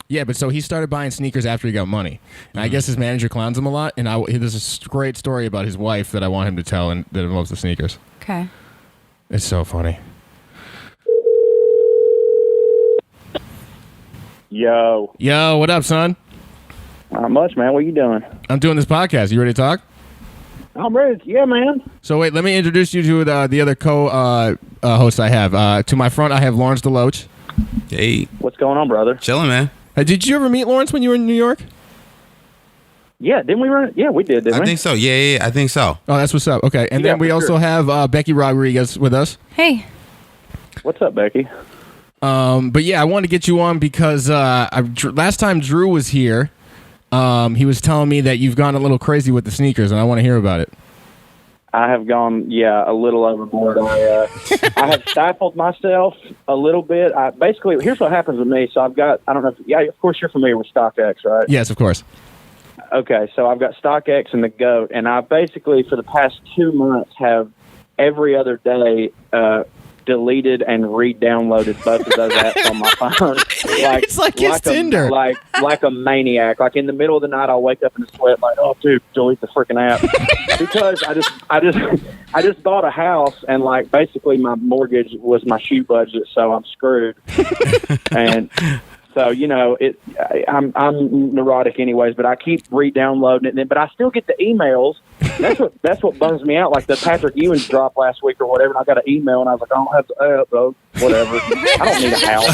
Yeah, but so he started buying sneakers after he got money, and I guess his manager clowns him a lot. And there's a great story about his wife that I want him to tell, and that involves the sneakers. Okay. It's so funny. Yo, what up, son? not much, man. What you doing? I'm doing this podcast. You ready to talk? I'm ready. Yeah, man. So wait, let me introduce you to the other co-host I have. To my front, I have Lawrence Deloach. Hey, What's going on, brother? chilling, man. Did you ever meet Lawrence when you were in New York? Yeah, didn't we run it? Yeah, we did, didn't I we? think so. Yeah, I think so. Oh, that's what's up. Okay, and Yeah, then we for also sure. have Becky Rodriguez with us. Hey. What's up, Becky? But yeah, I wanted to get you on because last time Drew was here, he was telling me that you've gone a little crazy with the sneakers, and I want to hear about it. I have gone, a little overboard. I have stifled myself a little bit. Basically, here's what happens with me. So I've got, I don't know if, of course you're familiar with StockX, right? Yes, of course. Okay, so I've got StockX and the GOAT, and I basically, for the past 2 months, have every other day deleted and re-downloaded both of those apps on my phone. It's like his Tinder. Like a maniac. Like in the middle of the night, I'll wake up in a sweat, like, oh, dude, delete the freaking app. Because I just bought a house, and like basically my mortgage was my shoe budget, so I'm screwed. And so I'm neurotic anyways, but I keep re-downloading it. But I still get the emails. That's what bums me out. Like the Patrick Ewing's drop last week or whatever, and I got an email, and I was like, I don't have the app, though. Whatever. I don't need a house.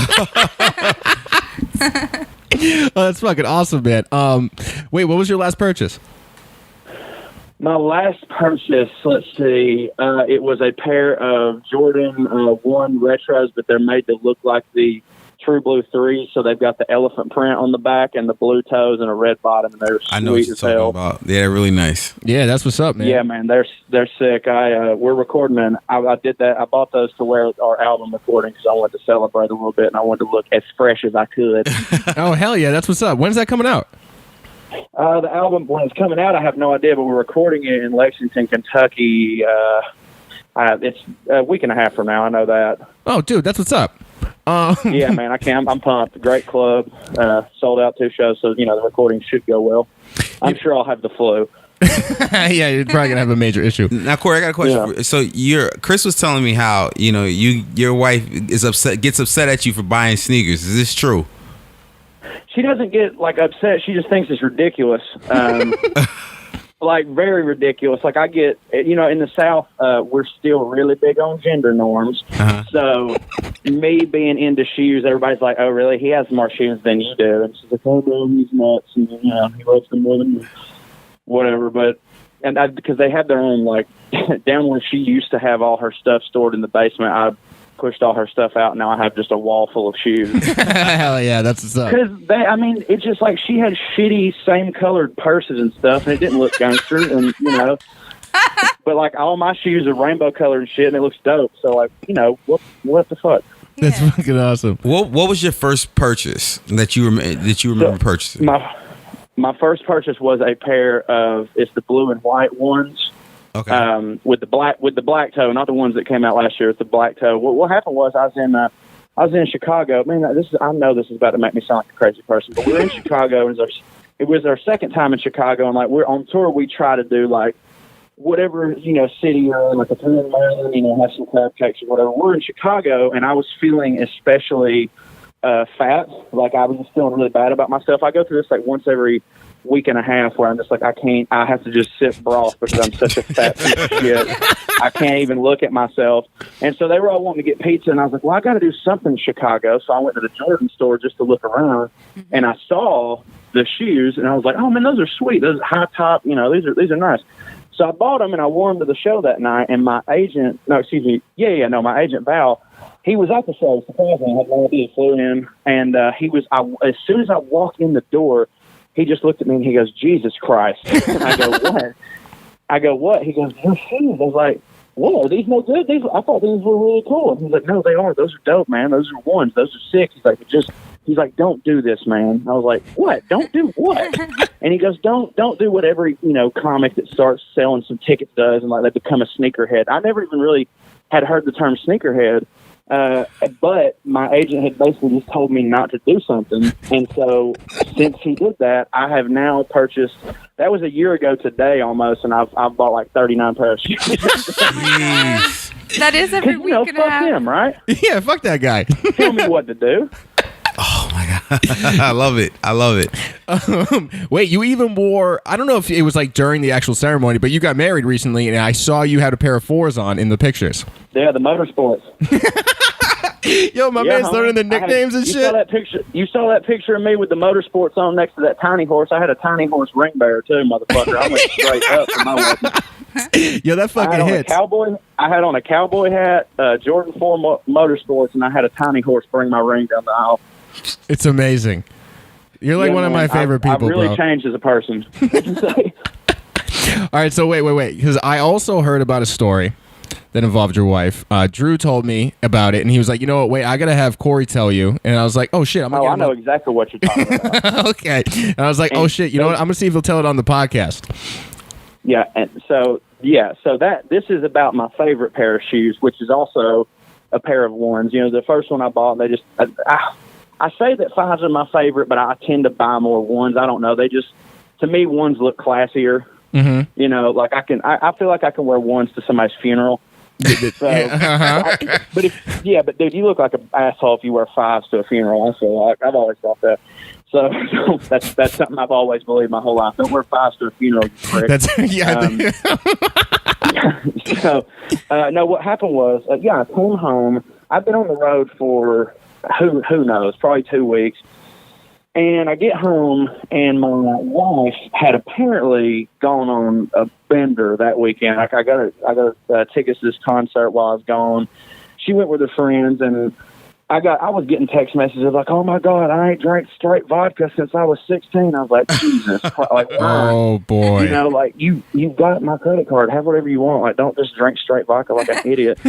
Oh, that's fucking awesome, man. Wait, what was your last purchase? My last purchase, let's see, it was a pair of Jordan 1 retros, but they're made to look like the True Blue 3s, so they've got the elephant print on the back and the blue toes and a red bottom, and they're I know what sweet you're as talking hell. about. Yeah, they're really nice. Yeah, that's what's up, man. Yeah, man, they're sick. We're recording, and I did that. I bought those to wear our album recording because I wanted to celebrate a little bit, and I wanted to look as fresh as I could. Oh, hell yeah, that's what's up. When's that coming out? The album, when it's coming out, I have no idea, but we're recording it in Lexington, Kentucky. It's a week and a half from now. I know that. Oh, dude, that's what's up. Yeah, man, I'm pumped. Great club. Sold out 2 shows, so the recording should go well. I'm sure I'll have the flu. Yeah, you're probably gonna have a major issue. Now, Corey, I got a question. Yeah. So, Chris was telling me how your wife gets upset at you for buying sneakers. Is this true? She doesn't get upset. She just thinks it's ridiculous. Like very ridiculous. Like I get, in the South, we're still really big on gender norms. Uh-huh. So me being into shoes, everybody's like, "Oh, really? He has more shoes than you do." And she's like, "Oh no, he's nuts." And he loves them more than me. Whatever. But because they have their own down where she used to have all her stuff stored in the basement, I pushed all her stuff out. Now I have just a wall full of shoes. Hell yeah, that's what's up. Because it's just like she had shitty same colored purses and stuff, and it didn't look gangster, and but all my shoes are rainbow colored and shit, and it looks dope. So what the fuck? That's fucking awesome. What was your first purchase that you remember purchasing? My first purchase was a pair of the blue and white ones. Okay. With the black toe, not the ones that came out last year. With the black toe. What happened was I was in Chicago. Man, I know this is about to make me sound like a crazy person, but we were in Chicago, and it was our second time in Chicago, and we're on tour. We try to do whatever city you're in, like a tour in Maryland, have some crab cakes or whatever. We're in Chicago, and I was feeling especially fat. Like I was just feeling really bad about myself. I go through this once every week and a half where I'm just I have to just sip broth because I'm such a fat piece of shit. I can't even look at myself. And so they were all wanting to get pizza, and I was like, well, I got to do something in Chicago. So I went to the Jordan store just to look around, and I saw the shoes, and I was like, oh man, those are sweet. Those are high top, these are nice. So I bought them, and I wore them to the show that night, and my agent, my agent Val, he was at the show, surprisingly. I had no idea, flew in, and as soon as I walked in the door, he just looked at me and he goes, Jesus Christ. And I go, what? He goes, your shoes. I was like, what? Are these no good? I thought these were really cool. And he's like, no, they are. Those are dope, man. Those are ones. Those are sick. He's like, he's like, don't do this, man. I was like, what? Don't do what? And he goes, don't do what every, comic that starts selling some tickets does, and like they become a sneakerhead. I never even really had heard the term sneakerhead, but my agent had basically just told me not to do something. And so since he did that, I have now purchased, that was a year ago today almost, and I've bought like 39 pairs of shoes. Jeez. That is every week and a fuck half. him, right? Yeah, fuck that guy. Tell me what to do. Oh my god, I love it. Wait, you even wore, I don't know if it was like during the actual ceremony, but you got married recently, and I saw you had a pair of 4s on in the pictures. Yeah, the motorsports. Yo, my man's learning the nicknames and shit. You saw that picture of me with the motorsports on next to that tiny horse. I had a tiny horse ring bearer too, motherfucker. I went straight up for my wedding. Yo, that fucking hits. I had on a cowboy hat, Jordan 4 motorsports, and I had a tiny horse bring my ring down the aisle. It's amazing. You're like one of my favorite people, I've really bro. changed as a person. All right, so wait, because I also heard about a story that involved your wife. Drew told me about it, and he was like, you know what, wait, I got to have Corey tell you. And I was like, oh, shit. I know exactly what you're talking about. Okay. And I was like, oh, shit, you know what, I'm going to see if he'll tell it on the podcast. Yeah, and so this is about my favorite pair of shoes, which is also a pair of ones. The first one I bought, they just, I say that 5s are my favorite, but I tend to buy more ones. I don't know. They just, to me, ones look classier. Mm-hmm. Like I feel like I can wear ones to somebody's funeral. So, but dude, you look like an asshole if you wear 5s to a funeral. I feel like I've always thought that. So that's something I've always believed my whole life. Don't wear 5s to a funeral, you prick. No, what happened was, I came home. I've been on the road for who knows, probably 2 weeks. And I get home, and my wife had apparently gone on a bender that weekend. I got tickets to this concert while I was gone. She went with her friends, and I was getting text messages like, "Oh my God, I ain't drank straight vodka since I was 16." I was like, Jesus Christ, like, oh boy, like you got my credit card. Have whatever you want. Like, don't just drink straight vodka like an idiot.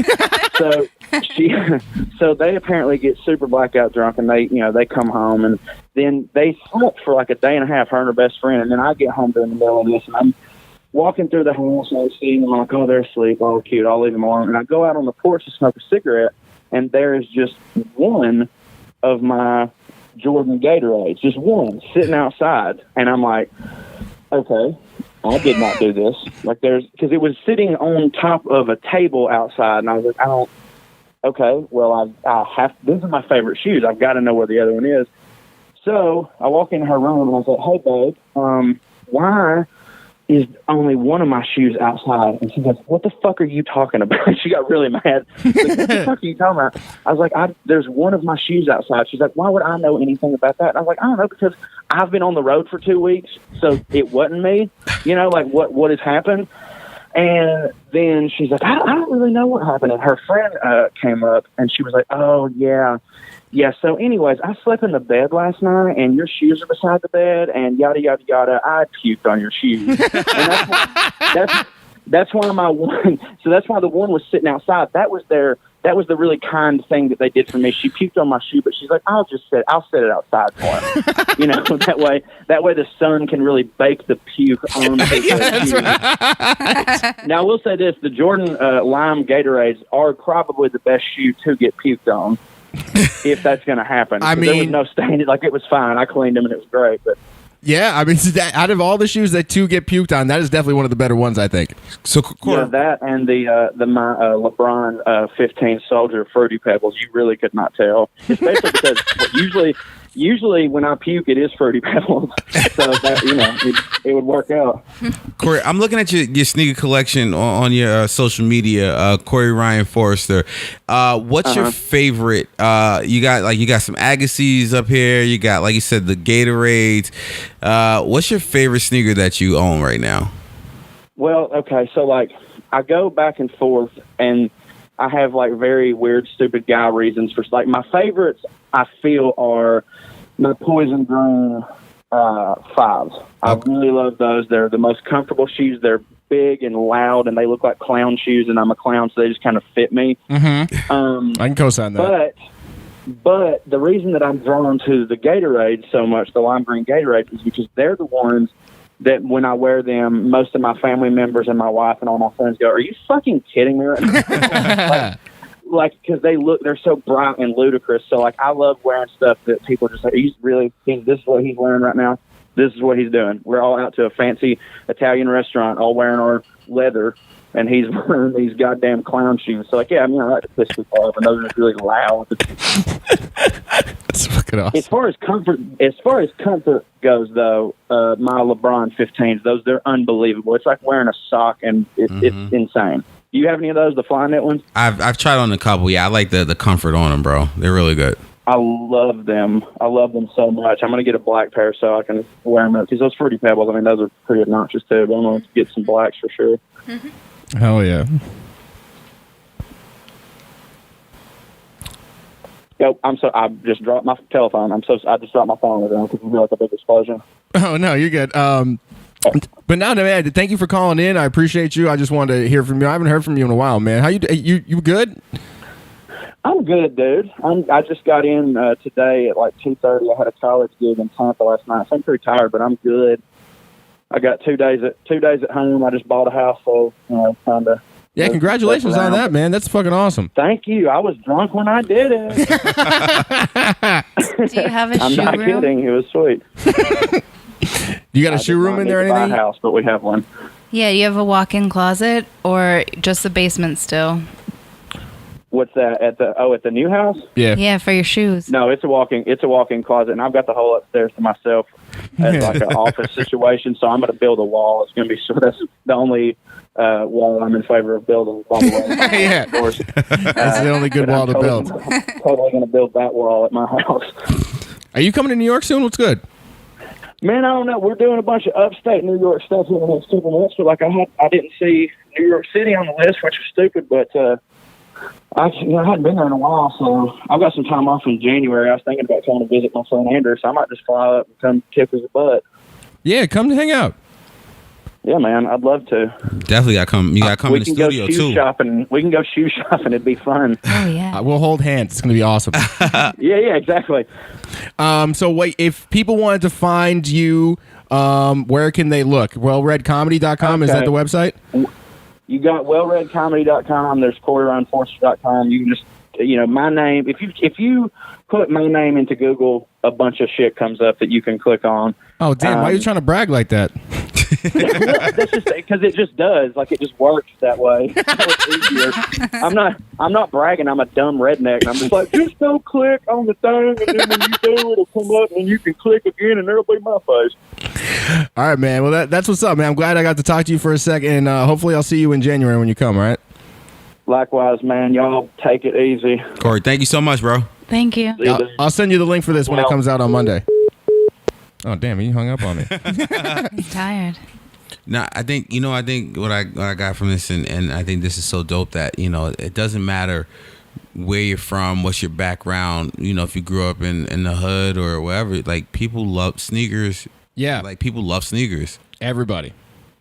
So they apparently get super blackout drunk, and they come home, and then they slept for like a day and a half, her and her best friend, and then I get home during the middle of this, and I'm walking through the house, and I see them, I'm like, oh, they're asleep, oh, cute, I'll leave them alone, and I go out on the porch to smoke a cigarette, and there is just one of my Jordan Gatorades, just one, sitting outside, and I'm like, okay, I did not do this. Like, because it was sitting on top of a table outside, and I was like, okay, well, these are my favorite shoes. I've got to know where the other one is. So I walk in her room, and I was like, hey, babe, why is only one of my shoes outside? And she goes, what the fuck are you talking about? She got really mad. Like, what the fuck are you talking about? I was like, there's one of my shoes outside. She's like, why would I know anything about that? And I was like, I don't know, because I've been on the road for 2 weeks, so it wasn't me. Like what has happened? And then she's like, I don't really know what happened. And her friend came up, and she was like, oh, yeah. Yeah, so anyways, I slept in the bed last night, and your shoes are beside the bed, and yada, yada, yada. I puked on your shoes. And that's why my one, so that's why the one was sitting outside. That was the really kind thing that they did for me. She puked on my shoe, but she's like, I'll set it outside for him. That way the sun can really bake the puke on the shoes. Right. Now, I will say this, the Jordan Lime Gatorades are probably the best shoe to get puked on. If that's going to happen. I mean, there was no stain. Like, it was fine. I cleaned them, and it was great. But yeah, I mean, out of all the shoes that get puked on, that is definitely one of the better ones, I think. So, that and my LeBron 15 Soldier Fruity Pebbles, you really could not tell, especially because usually when I puke, it is Fruity Pebbles, so that, it would work out. Corey, I'm looking at your sneaker collection on your social media, Corey Ryan Forrester. What's your favorite? You got some Agassiz up here. You got, like you said, the Gatorades. What's your favorite sneaker that you own right now? Well, okay, so I go back and forth, and I have very weird, stupid guy reasons for my favorites. I feel are my Poison Green 5s. I really love those. They're the most comfortable shoes. They're big and loud, and they look like clown shoes, and I'm a clown, so they just kind of fit me. Mm-hmm. I can co-sign that. But the reason that I'm drawn to the Gatorade so much, the lime green Gatorade, is because they're the ones that when I wear them, most of my family members and my wife and all my friends go, "Are you fucking kidding me right now?" like, because they're so bright and ludicrous. So, like, I love wearing stuff that people just say, this is what he's wearing right now. This is what he's doing. We're all out to a fancy Italian restaurant, all wearing our leather, and he's wearing these goddamn clown shoes. So, like, yeah, I mean, I like to piss people off, and those are just really loud. That's fucking awesome. As far as comfort goes, though, my LeBron 15s, they're unbelievable. It's like wearing a sock, and it's insane. Do you have any of those, the Flyknit ones? I've tried on a couple. Yeah, I like the comfort on them, bro. They're really good. I love them. I love them so much. I'm going to get a black pair so I can wear them because those Fruity Pebbles, I mean, those are pretty obnoxious too, but I'm going to get some blacks for sure. Mm-hmm. Hell yeah. Yo, I just dropped my telephone. I just dropped my phone because it was like a big explosion. Oh, no, you're good. But no, man, thank you for calling in. I appreciate you. I just wanted to hear from you. I haven't heard from you in a while, man. How you good? I'm good, dude. I just got in today at like 2:30. I had a college gig in Tampa last night, so I'm pretty tired, but I'm good. I got 2 days at home. I just bought a house, so kind of. Yeah, congratulations on that, man. That's fucking awesome. Thank you. I was drunk when I did it. Do you have a I'm shoe not room? kidding. It was sweet. You got a shoe room in there or anything? Buy a house, but we have one. Yeah, you have a walk-in closet or just the basement still? What's that at the new house? Yeah. Yeah, for your shoes. No, it's a walk-in closet, and I've got the whole upstairs to myself as like an office situation. So I'm going to build a wall. It's going to be that's the only wall I'm in favor of building. By the way, Yeah. of course. That's the only good wall to build. I'm totally going to build that wall at my house. Are you coming to New York soon? What's good? Man, I don't know. We're doing a bunch of upstate New York stuff in the next couple months. But like I didn't see New York City on the list, which was stupid. But I hadn't been there in a while, so I've got some time off in January. I was thinking about coming to visit my friend Andrew, so I might just fly up and come kick his butt. Yeah, come to hang out. Yeah, man, I'd love to. Definitely got to come. You got to come in the studio too. We can go shoe shopping. It'd be fun. Oh, yeah. We'll hold hands. It's gonna be awesome. Yeah, exactly. So wait, if people wanted to find you, where can they look? WellReadComedy.com. Is that the website? You got wellreadcomedy.com. There's CoreyRyanForrester.com. You can just, my name. If you put my name into Google, a bunch of shit comes up that you can click on. Oh, damn. Why are you trying to brag like that? That's just because it just does. Like, it just works that way. It's easier. I'm not bragging. I'm a dumb redneck. And I'm just like, just go click on the thing, and then when you do, it'll come up, and you can click again, and there'll be my face. All right, man. Well, that's what's up, man. I'm glad I got to talk to you for a second, and hopefully I'll see you in January when you come, all right? Likewise, man. Y'all take it easy. Corey, thank you so much, bro. Thank you. I'll send you the link for this when it comes out on Monday. Oh, damn, he hung up on me. He's tired. Now, I think what I got from this, and I think this is so dope that, it doesn't matter where you're from, what's your background, if you grew up in the hood or wherever, like, people love sneakers. Yeah. Like, people love sneakers. Everybody.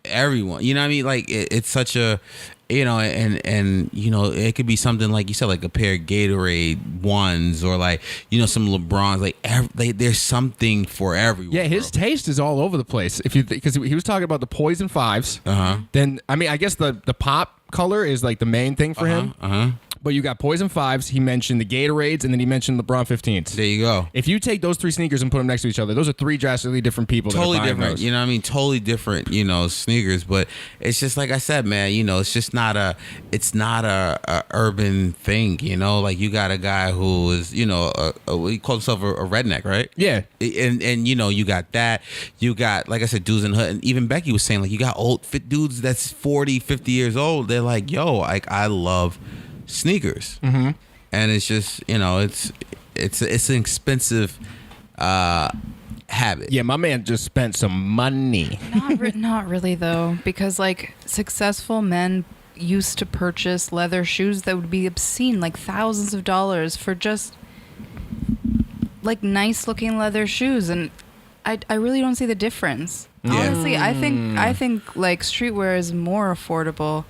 Everyone. You know what I mean? Like, it's such a, and it could be something like you said, like a pair of Gatorade ones or like, some LeBrons, like there's something for everyone. Yeah, his taste is all over the place. Because he was talking about the Poison 5s. Then, I mean, I guess the pop color is like the main thing for him. But you got Poison 5s. He mentioned the Gatorades, and then he mentioned LeBron 15s. There you go. If you take those three sneakers and put them next to each other, those are three drastically different people. Totally that are buying different. those. You know what I mean? Totally different, sneakers. But it's just like I said, man, it's just not a urban thing, Like, you got a guy who is, he calls himself a redneck, right? Yeah. And you got that. You got, like I said, dudes in the hood. And even Becky was saying, like, you got old fit dudes that's 40, 50 years old. They're like, yo, like, I love sneakers. And it's just, it's an expensive habit. Yeah, my man just spent some money. Not really, though, because, like, successful men used to purchase leather shoes that would be obscene, like thousands of dollars for just, like, nice-looking leather shoes, and I really don't see the difference. Yeah. Honestly, I think like streetwear is more affordable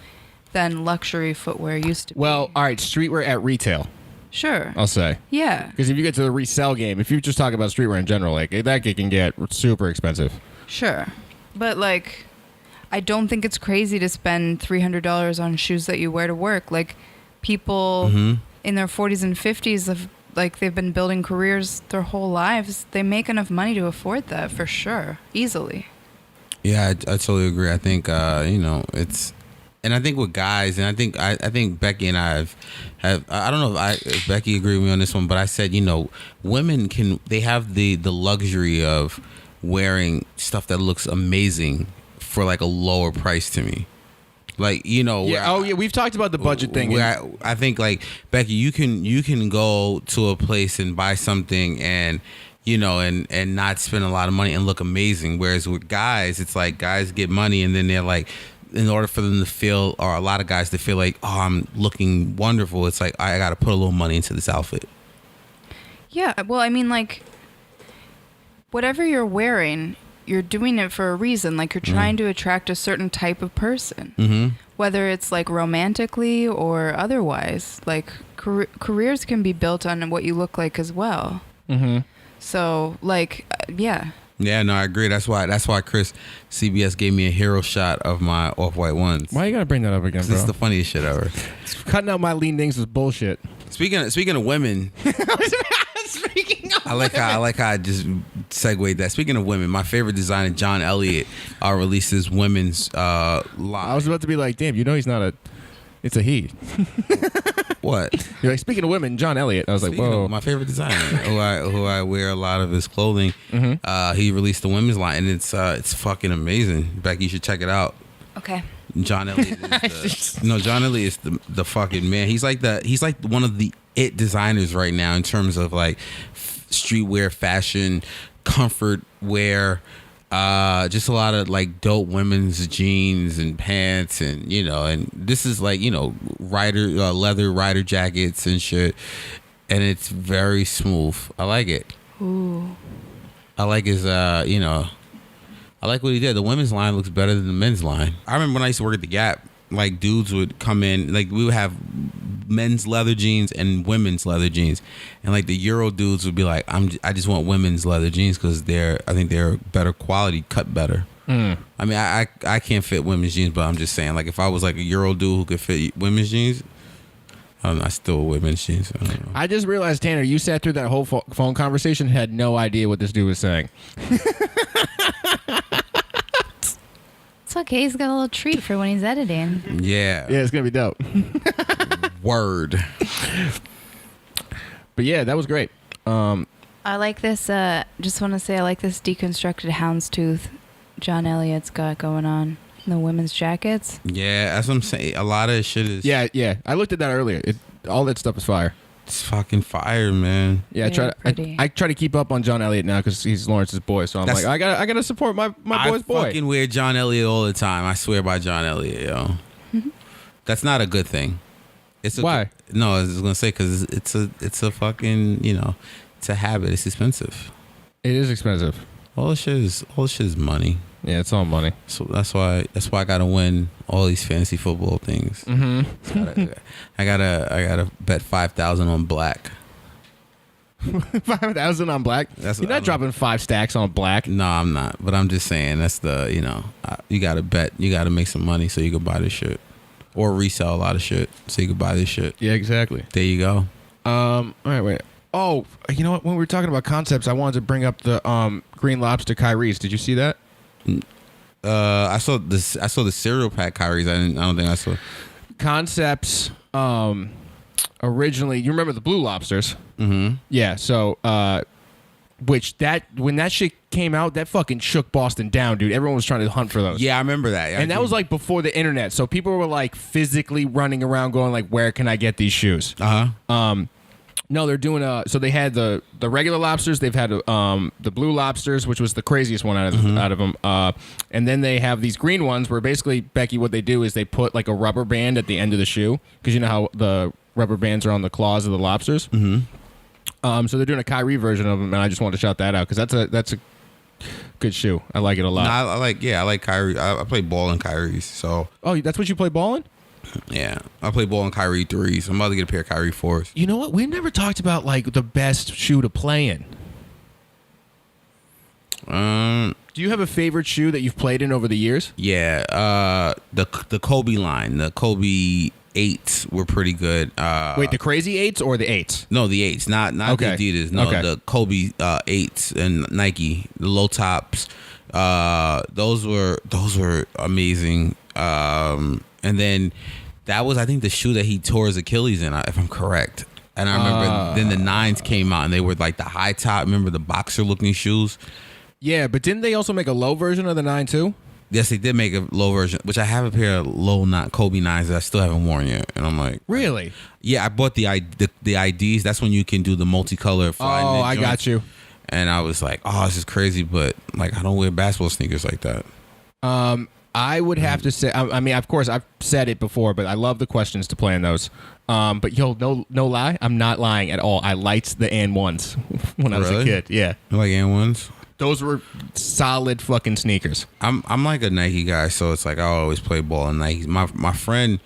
than luxury footwear used to be. Well, all right, streetwear at retail. Sure. I'll say. Yeah. Because if you get to the resell game, if you just talk about streetwear in general, like that can get super expensive. Sure. But like, I don't think it's crazy to spend $300 on shoes that you wear to work. Like, people in their 40s and 50s have, like, they've been building careers their whole lives. They make enough money to afford that for sure, easily. Yeah, I totally agree. I think it's, and I think with guys, and I think Becky and I have I don't know if Becky agreed with me on this one, but I said, women they have the luxury of wearing stuff that looks amazing for like a lower price to me. Like, Yeah. We've talked about the budget thing. I think, like, Becky, you can go to a place and buy something and and not spend a lot of money and look amazing. Whereas with guys, it's like guys get money and then they're like, in order for them to feel, or a lot of guys to feel like, oh, I'm looking wonderful, it's like, I got to put a little money into this outfit. Yeah. Well, I mean, like, whatever you're wearing, you're doing it for a reason. Like, you're trying to attract a certain type of person, whether it's like romantically or otherwise. Like, careers can be built on what you look like as well. So, like, yeah. Yeah, no, I agree. That's why Chris CBS gave me a hero shot of my off-white ones. Why you gotta bring that up again, bro? This is the funniest shit ever. Cutting out my lean things is bullshit. Speaking of women, I like how I just segued that. Speaking of women, my favorite designer, John Elliott, releases women's line. I was about to be like, damn, he's not a. It's a he. What? You're like, speaking of women, John Elliott. I was like, whoa. My favorite designer, who I wear a lot of his clothing. He released the women's line, and it's fucking amazing. Becky, you should check it out. Okay. John Elliott John Elliott is the fucking man. He's like one of the it designers right now in terms of like streetwear, fashion, comfort wear. Just a lot of like dope women's jeans and pants, and and this is like leather rider jackets and shit, and it's very smooth. I like it. Ooh. I like his I like what he did. The women's line looks better than the men's line. I remember when I used to work at the Gap, like dudes would come in, like we would have men's leather jeans and women's leather jeans, and like the Euro dudes would be like, I just want women's leather jeans because I think they're better quality, cut better. I mean, I can't fit women's jeans, but I'm just saying, like, if I was like a Euro dude who could fit women's jeans, I don't know, I still wear women's jeans. I just realized, Tanner, you sat through that whole phone conversation and had no idea what this dude was saying. It's okay. He's got a little treat for when he's editing. Yeah, it's gonna be dope. Word. But yeah, that was great. I like this. Just want to say, I like this deconstructed houndstooth John Elliott's got going on. The women's jackets. Yeah, that's what I'm saying. A lot of shit is. Yeah. I looked at that earlier. All that stuff is fire. It's fucking fire, man. Yeah, I try to keep up on John Elliott now because he's Lawrence's boy. So I'm like, I gotta support my boy's boy. I fucking wear John Elliott all the time. I swear by John Elliott, yo. That's not a good thing. Why? No, I was gonna say because it's a fucking it's a habit. It's expensive. It is expensive. All this shit is money. Yeah, it's all money. So that's why I gotta win all these fantasy football things. I gotta bet 5,000 on black. 5,000 on black? You're not dropping 5 stacks on black. No, I'm not. But I'm just saying that's the you gotta bet. You gotta make some money so you can buy this shit, or resell a lot of shit so you can buy this shit. Yeah, exactly. There you go. All right, wait. Oh, you know what? When we were talking about concepts, I wanted to bring up the Green Lobster Kyries. Did you see that? I saw this. I saw the cereal pack Kyries. I don't think I saw concepts. Originally, you remember the Blue Lobsters? Mm-hmm. Yeah. So, when that shit came out, that fucking shook Boston down, dude. Everyone was trying to hunt for those. Yeah, I remember that. And that was like before the internet, so people were like physically running around, going like, "Where can I get these shoes?" No, they're doing so they had the regular lobsters. They've had the blue lobsters, which was the craziest one out of them. And then they have these green ones where basically, Becky, what they do is they put like a rubber band at the end of the shoe, because you know how the rubber bands are on the claws of the lobsters. So they're doing a Kyrie version of them, and I just wanted to shout that out because that's a good shoe. I like it a lot. I like Kyrie. I play ball in Kyries. So that's what you play ball in? Yeah, I play ball in Kyrie 3s. I'm about to get a pair of Kyrie 4s. You know what? We've never talked about like the best shoe to play in. Do you have a favorite shoe that you've played in over the years? Yeah, the Kobe line, the Kobe 8s were pretty good. Wait, the Crazy 8s or the 8s? No, the 8s, not Okay. the Adidas. No, Okay. the Kobe 8s and Nike, the low tops. Those were amazing. And then that was, I think, the shoe that he tore his Achilles in, if I'm correct. And I remember then the 9s came out and they were like the high top. Remember the boxer looking shoes? Yeah, but didn't they also make a low version of the 9 too? Yes, they did make a low version, which I have a pair of low Kobe 9s that I still haven't worn yet. And I'm like, Really? yeah, I bought the IDs. That's when you can do the multicolor fly knit I got joints. you. And I was like, oh, this is crazy, but like I don't wear basketball sneakers like that. I would have to say, I mean, of course, I've said it before, but I love the questions to play in those. But no lie, I'm not lying at all. I liked the And1s when I was a Really? kid. Yeah. You like And1s? Those were solid fucking sneakers. I'm like a Nike guy, so it's like I always play ball in Nikes. My friend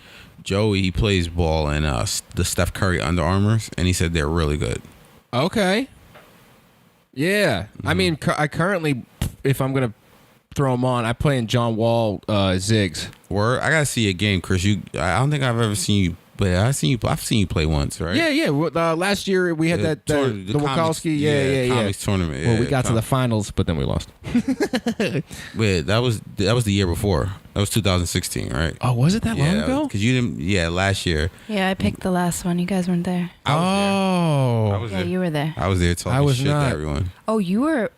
Joey, he plays ball in the Steph Curry Under Armours, and he said they're really good. Okay. Yeah. I mean, I currently, if I'm going to throw them on, I play in John Wall Ziggs. Word, I gotta see a game, Chris. I don't think I've ever seen you, but I've seen you play once, right? Yeah, yeah. Last year we had the Wachowski. Yeah. Comics tournament. Well, yeah, we got to the finals, but then we lost. Wait, that was the year before. That was 2016, right? Oh, was it that long ago? Because you didn't. Yeah, last year. Yeah, I picked the last one. You guys weren't there. I Oh. was Yeah, there. you were there. I was there talking I was shit not. to everyone. Oh, you were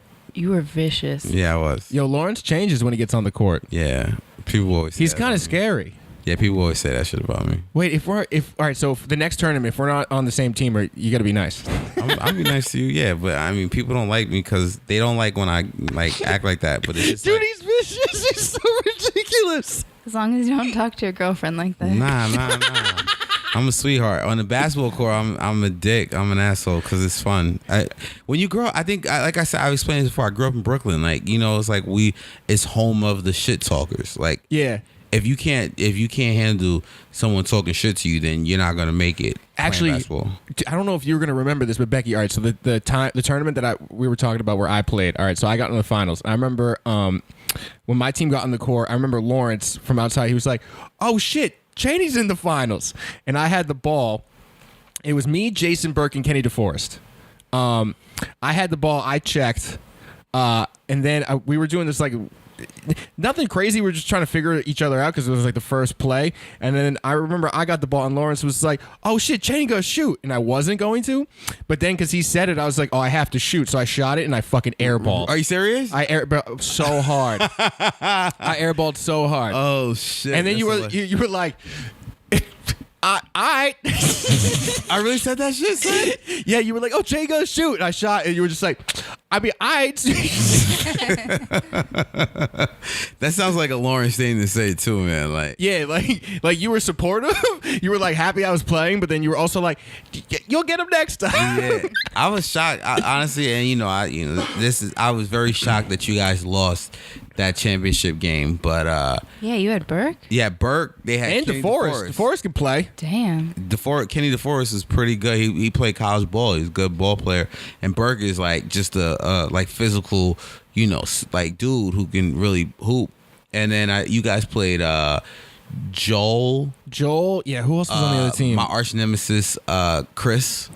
vicious. Yeah, I was. Yo, Lawrence changes when he gets on the court. Yeah, people always. Say He's that kind of about me. scary. Yeah, people always say that shit about me. Wait, all right, so for the next tournament, if we're not on the same team, you got to be nice. I'll be nice to you, yeah, but I mean, people don't like me because they don't like when I like act like that. But it's just Dude, like, he's vicious. He's so ridiculous. As long as you don't talk to your girlfriend like that. nah. I'm a sweetheart. On the basketball court, I'm a dick. I'm an asshole because it's fun. When you grow up, I think, like I said, I explained this before. I grew up in Brooklyn. Like, you know, it's like it's home of the shit talkers. Like, Yeah. if you can't handle someone talking shit to you, then you're not gonna make it. Actually, playing basketball. I don't know if you're going to remember this, but Becky, all right, so the tournament that we were talking about where I played, all right, so I got in the finals. I remember when my team got on the court, I remember Lawrence from outside, he was like, oh shit, Cheney's in the finals. And I had the ball. It was me, Jason Burke, and Kenny DeForest. I had the ball, I checked, and then we were doing this like nothing crazy. We were just trying to figure each other out because it was like the first play. And then I remember I got the ball and Lawrence was like, oh shit, Cheney goes shoot. And I wasn't going to. But then because he said it, I was like, oh, I have to shoot. So I shot it and I fucking airballed. Are you serious? I airballed so hard. I airballed so hard. Oh shit! And then you were like, I really said that shit, son? yeah, you were like, oh, Jay goes shoot. And I shot and you were just like, I mean, That sounds like a Lawrence thing to say too, man. Like, yeah, like you were supportive. You were like happy I was playing, but then you were also like, you'll get him next time. yeah, I was shocked, honestly, and I was very shocked that you guys lost that championship game, but Yeah, you had Burke? yeah, Burke, they had And Kenny DeForest. DeForest can play. Damn. Kenny DeForest is pretty good. He played college ball. He's a good ball player, and Burke is like just a like physical, like dude who can really hoop. And then you guys played Joel, yeah, who else was on the other team? my arch nemesis, Chris.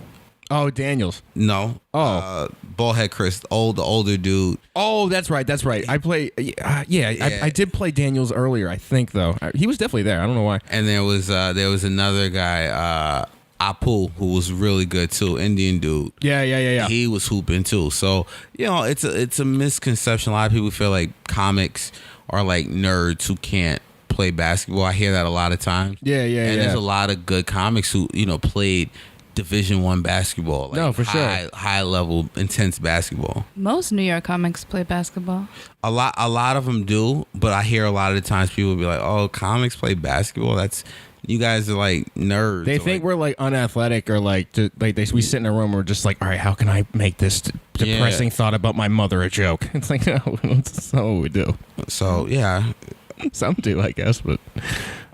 Oh, Daniels. No. Oh. Ballhead Chris, the older dude. Oh, that's right. I play. I did play Daniels earlier. I think though he was definitely there. I don't know why. And there was another guy, Apu, who was really good too, Indian dude. Yeah. He was hooping too. So it's a misconception. A lot of people feel like comics are like nerds who can't play basketball. I hear that a lot of times. Yeah. And there's a lot of good comics who played Division I basketball. Like No, for sure. High level, intense basketball. Most New York comics play basketball. A lot of them do, but I hear a lot of the times people be like, "Oh, comics play basketball. You guys are like nerds." They think we're like unathletic or we sit in a room. We're just like, all right, how can I make this depressing thought about my mother a joke? It's like, no, that's not what we do. So yeah. Some do, I guess, but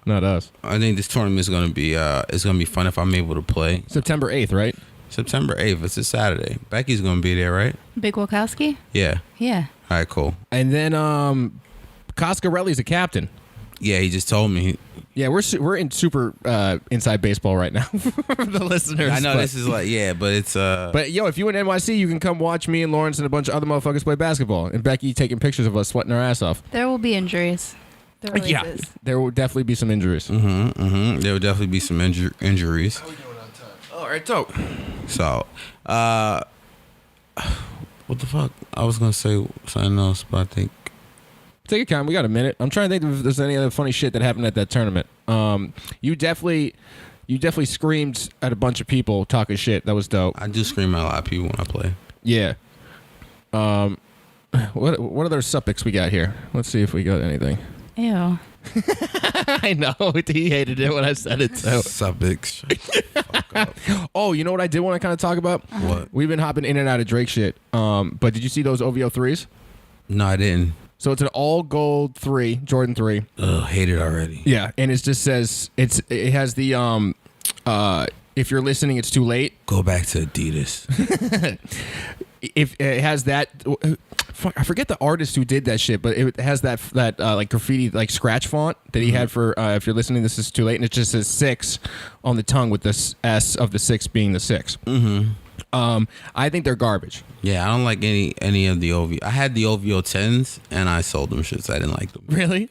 not us. I think this tournament is gonna be fun if I'm able to play. September 8th, right? September 8th. It's a Saturday. Becky's gonna be there, right? Big Wachowski? Yeah. Yeah. All right, cool. And then Coscarelli's a captain. Yeah, he just told me. Yeah, we're in super inside baseball right now for the listeners. I know but, this is like, yeah, but it's But yo, if you in NYC, you can come watch me and Lawrence and a bunch of other motherfuckers play basketball, and Becky taking pictures of us sweating our ass off. There will be injuries. There always Yeah, is. there will definitely be some injuries. There will definitely be some injuries. How we doing on time? All right, dope. So, what the fuck? I was gonna say something else, but I think. Take a count. We got a minute. I'm trying to think if there's any other funny shit that happened at that tournament. You definitely screamed at a bunch of people talking shit. That was dope. I do scream at a lot of people when I play. Yeah. What other suffix we got here? Let's see if we got anything. Ew. I know he hated it when I said it too. Suffix. Fuck up. Oh, you know what I did want to kind of talk about? What? We've been hopping in and out of Drake shit. But did you see those OVO 3s? No, I didn't. So it's an all gold 3, Jordan 3. Ugh, hate it already. Yeah, and it just says it has the if you're listening, it's too late. Go back to Adidas. If it has that, I forget the artist who did that shit, but it has that like graffiti like scratch font that he had for if you're listening, this is too late, and it just says 6 on the tongue with this S of the 6 being the 6. I think they're garbage. Yeah, I don't like any of the OVO. I had the OVO 10s and I sold them shits. I didn't like them. Really?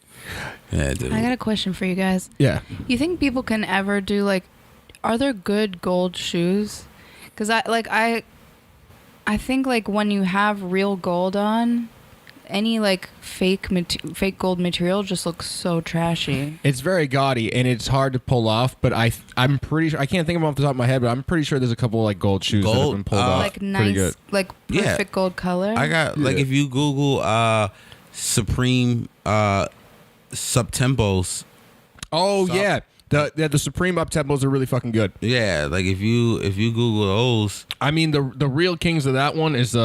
Yeah, dude. I got a question for you guys. Yeah. You think people can ever do like, are there good gold shoes? Because I think like when you have real gold on, any like fake gold material just looks so trashy. It's very gaudy and it's hard to pull off, but I'm pretty sure, I can't think of them off the top of my head, but I'm pretty sure there's a couple like gold shoes that have been pulled off. Like pretty nice, good. like perfect gold color. I got like if you Google Supreme Subtempos. Oh yeah. The Supreme up tempos are really fucking good. Yeah, like if you Google those. I mean the real kings of that one is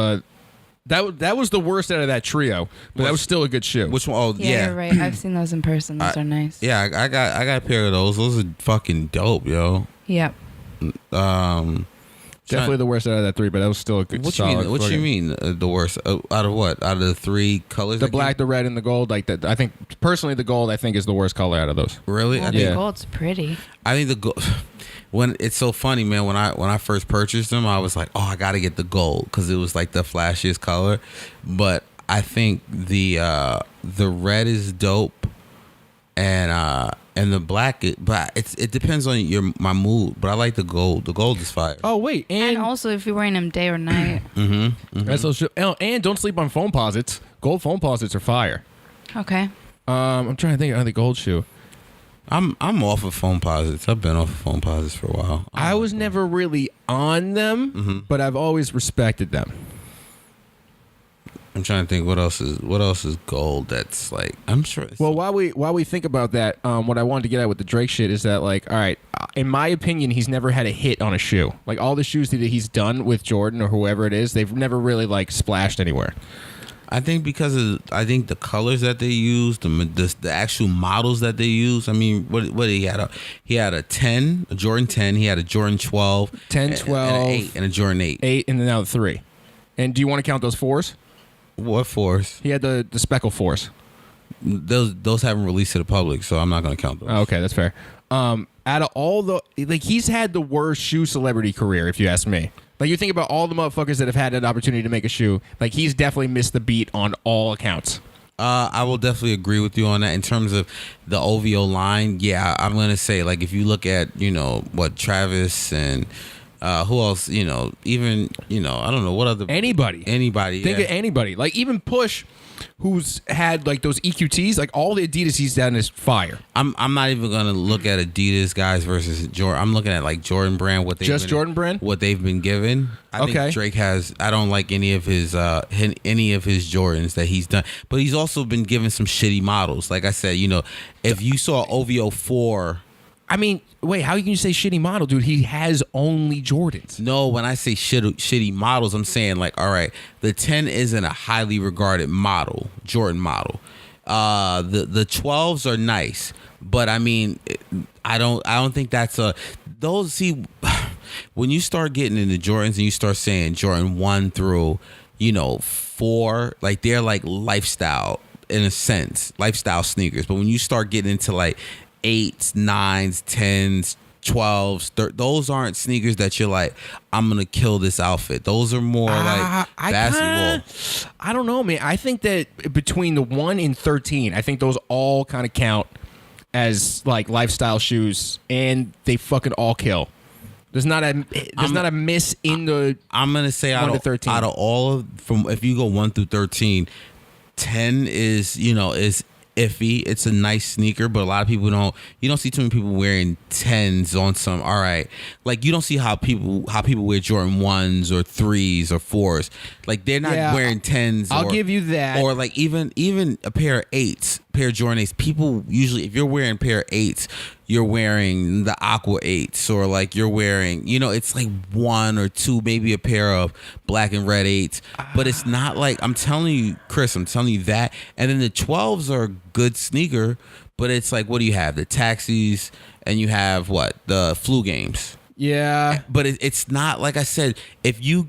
that was the worst out of that trio, but that was still a good shoe. Which one? Oh yeah, You're right. I've seen those in person. Those are nice. Yeah, I got a pair of those. Those are fucking dope, yo. Yep. Definitely the worst out of that 3, but that was still a good. What you mean the worst? Out of what? Out of the 3 colors? The black, the red, and the gold. Like that. I think personally, the gold I think is the worst color out of those. Really? Well, Yeah. the gold's pretty. I think the gold. When it's so funny, man. When I first purchased them, I was like, oh, I gotta get the gold because it was like the flashiest color. But I think the red is dope, and the black. It depends on my mood. But I like the gold. The gold is fire. Oh wait, And also, if you're wearing them day or night. that's so shit. Oh, and don't sleep on foam posits. Gold foam posits are fire. Okay. I'm trying to think of the gold shoe. I'm off of foam posits. I've been off of foam posits for a while. I was never really on them, but I've always respected them. I'm trying to think what else is gold that's like I'm sure. Well, while we think about that, what I wanted to get at with the Drake shit is that like, all right, in my opinion, he's never had a hit on a shoe. Like all the shoes that he's done with Jordan or whoever it is, they've never really like splashed anywhere. I think because of the colors that they use, the actual models that they use. I mean, what he had a 10, a Jordan 10. He had a Jordan 12, 10, 12, and an 8, and a Jordan 8. 8, and then now the 3. And do you want to count those 4s? What 4s? He had the speckle 4s. Those haven't released to the public, so I'm not going to count those. Oh, okay, that's fair. Out of all the he's had the worst shoe celebrity career, if you ask me. Like you think about all the motherfuckers that have had an opportunity to make a shoe, like he's definitely missed the beat on all accounts. I will definitely agree with you on that in terms of the OVO line. Yeah, I'm gonna say like if you look at what Travis and who else even I don't know what other Anybody think of anybody, like even Push, who's had like those EQTs, like all the Adidas he's done is fire. I'm not even gonna look at Adidas guys versus Jordan. I'm looking at like Jordan Brand. Jordan Brand. What they've been given. I think Drake has. I don't like any of his Jordans that he's done, but he's also been given some shitty models. Like I said, if you saw OVO 4. I mean, wait, how can you say shitty model, dude? He has only Jordans. No, when I say shitty models, I'm saying like, all right, the 10 isn't a highly regarded model, Jordan model. The 12s are nice, but I mean, I don't think that's those. See, when you start getting into Jordans and you start saying Jordan 1 through 4, like they're like lifestyle in a sense, lifestyle sneakers. But when you start getting into like 8s, 9s, 10s, 12s, those aren't sneakers that you're like, I'm gonna kill this outfit. Those are more like basketball. I don't know, man. I think that between the 1 and 13, I think those all kind of count as like lifestyle shoes, and they fucking all kill. There's not a miss in the. I'm gonna say 1 to 13. Out of all of from if you go 1 through 13, 10 is is iffy. It's a nice sneaker, but a lot of people you don't see too many people wearing 10s on some. All right, like you don't see how people wear Jordan 1s or 3s or 4s. Like they're not wearing 10s. I'll give you that. Or like even a pair of 8s, pair of Jordan 8s. People usually, if you're wearing a pair of 8s, you're wearing the Aqua 8s, or like you're wearing, it's like 1 or 2, maybe a pair of black and red 8s. But it's not like, I'm telling you, Chris, I'm telling you that. And then the 12s are a good sneaker, but it's like, what do you have? The taxis, and you have what? The flu games. Yeah, but it's not like I said. If you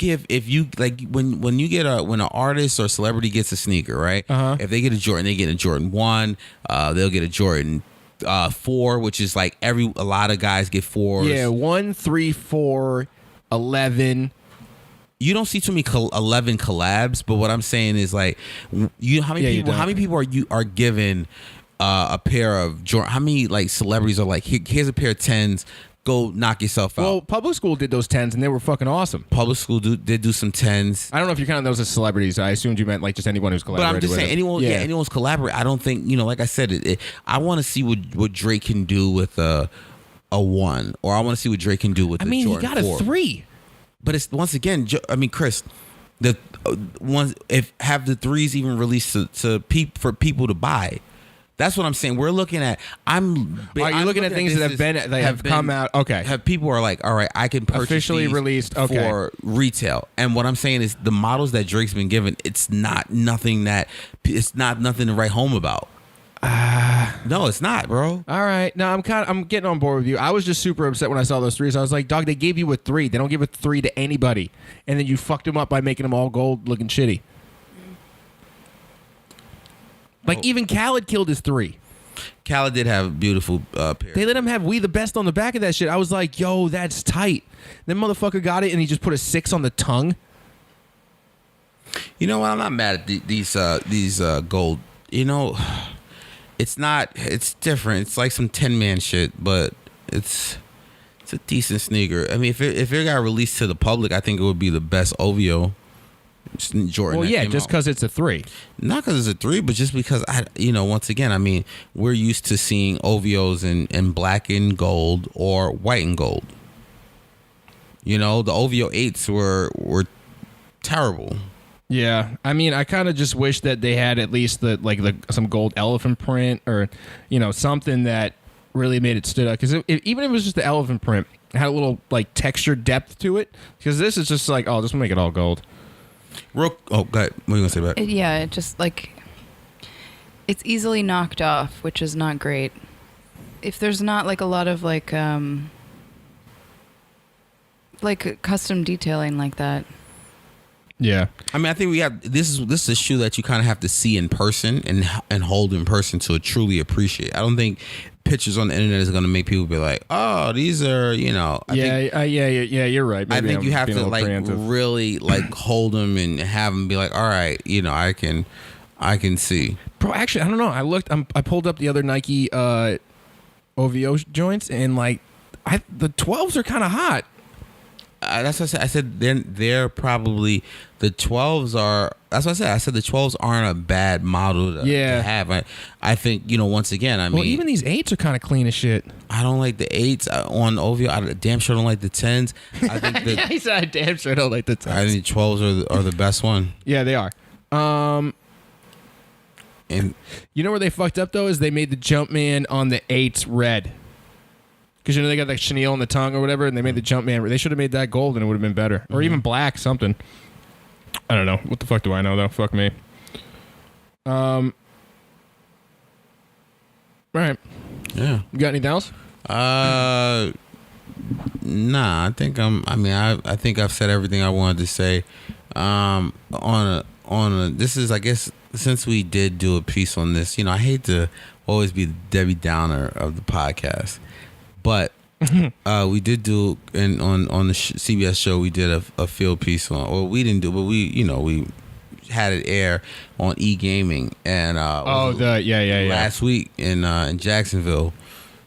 like when an artist or celebrity gets a sneaker, right? If they get a Jordan, they get a Jordan 1. They'll get a Jordan 4, which is like a lot of guys get 4s. Yeah, 1, 3, 4, 11. You don't see too many 11 collabs, but what I'm saying is like, how many people are given a pair of Jordan? How many like celebrities are like, here's a pair of 10s. Go knock yourself out. Well, Public School did those 10s, and they were fucking awesome. Public School did do some 10s. I don't know if you're counting those as celebrities. I assumed you meant like just anyone who's collaborated. But I'm just saying, anyone's collaborate. I don't think, like I said, I want to see what Drake can do with a 1, or I want to see what Drake can do with the Jordan 4. He got a 3. But it's once again, Chris, the ones if have the 3s even released for people to buy. That's what I'm saying. We're looking at. Are you looking at things that have come out? Okay. Have people are like, all right, I can purchase officially these released for retail. And what I'm saying is the models that Drake's been given, it's not nothing to write home about. No, it's not, bro. All right. No, I'm getting on board with you. I was just super upset when I saw those 3s. I was like, dog, they gave you a 3. They don't give a 3 to anybody, and then you fucked them up by making them all gold, looking shitty. Like, even Khaled killed his 3. Khaled did have a beautiful pair. They let him have We the Best on the back of that shit. I was like, yo, that's tight. Then motherfucker got it, and he just put a 6 on the tongue. You know what? I'm not mad at these gold. It's different. It's like some 10-man shit, but it's a decent sneaker. I mean, if it got released to the public, I think it would be the best OVO. Jordan. Well, yeah, just because it's a 3. Not because it's a 3, but just because once again, I mean, we're used to seeing OVOs in black and gold or white and gold. The OVO 8s were terrible. Yeah, I mean, I kind of just wish that they had at least some gold elephant print, or something that really made it stood out. Because even if it was just the elephant print, it had a little like texture depth to it. Because this is just like, oh, just make it all gold. Go ahead. What are you gonna say about it? Yeah, it just like it's easily knocked off, which is not great. If there's not like a lot of like custom detailing like that. Yeah, I mean, I think we have this is a shoe that you kind of have to see in person and hold in person to truly appreciate. I don't think pictures on the internet is going to make people be like, oh, these are yeah, you're right. Maybe I think I'm you have being to a little like preemptive. really like hold them and have them be like, all right, I can see. Bro, actually, I don't know. I pulled up the other Nike OVO joints, and like the 12s are kind of hot. That's what I said. I said they're probably the 12s are. That's what I said. I said the 12s aren't a bad model to have. I think once again. I mean, even these 8s are kind of clean as shit. I don't like the 8s on OVO. I damn sure don't like the 10s. I think he said I damn sure don't like the 10s. I think 12s are the best one. Yeah, they are. And you know where they fucked up though is they made the Jumpman on the 8s red. Because they got like chenille on the tongue or whatever, and they made the Jumpman. They should have made that gold, and it would have been better, or even black, something. I don't know. What the fuck do I know though? Fuck me. right. Yeah. You got anything else? Nah. I think I think I've said everything I wanted to say. This is, I guess, since we did do a piece on this. I hate to always be the Debbie Downer of the podcast, but we did do on the CBS show. We did a field piece on. Well, we didn't do, but we had it air on e-gaming and last week in Jacksonville.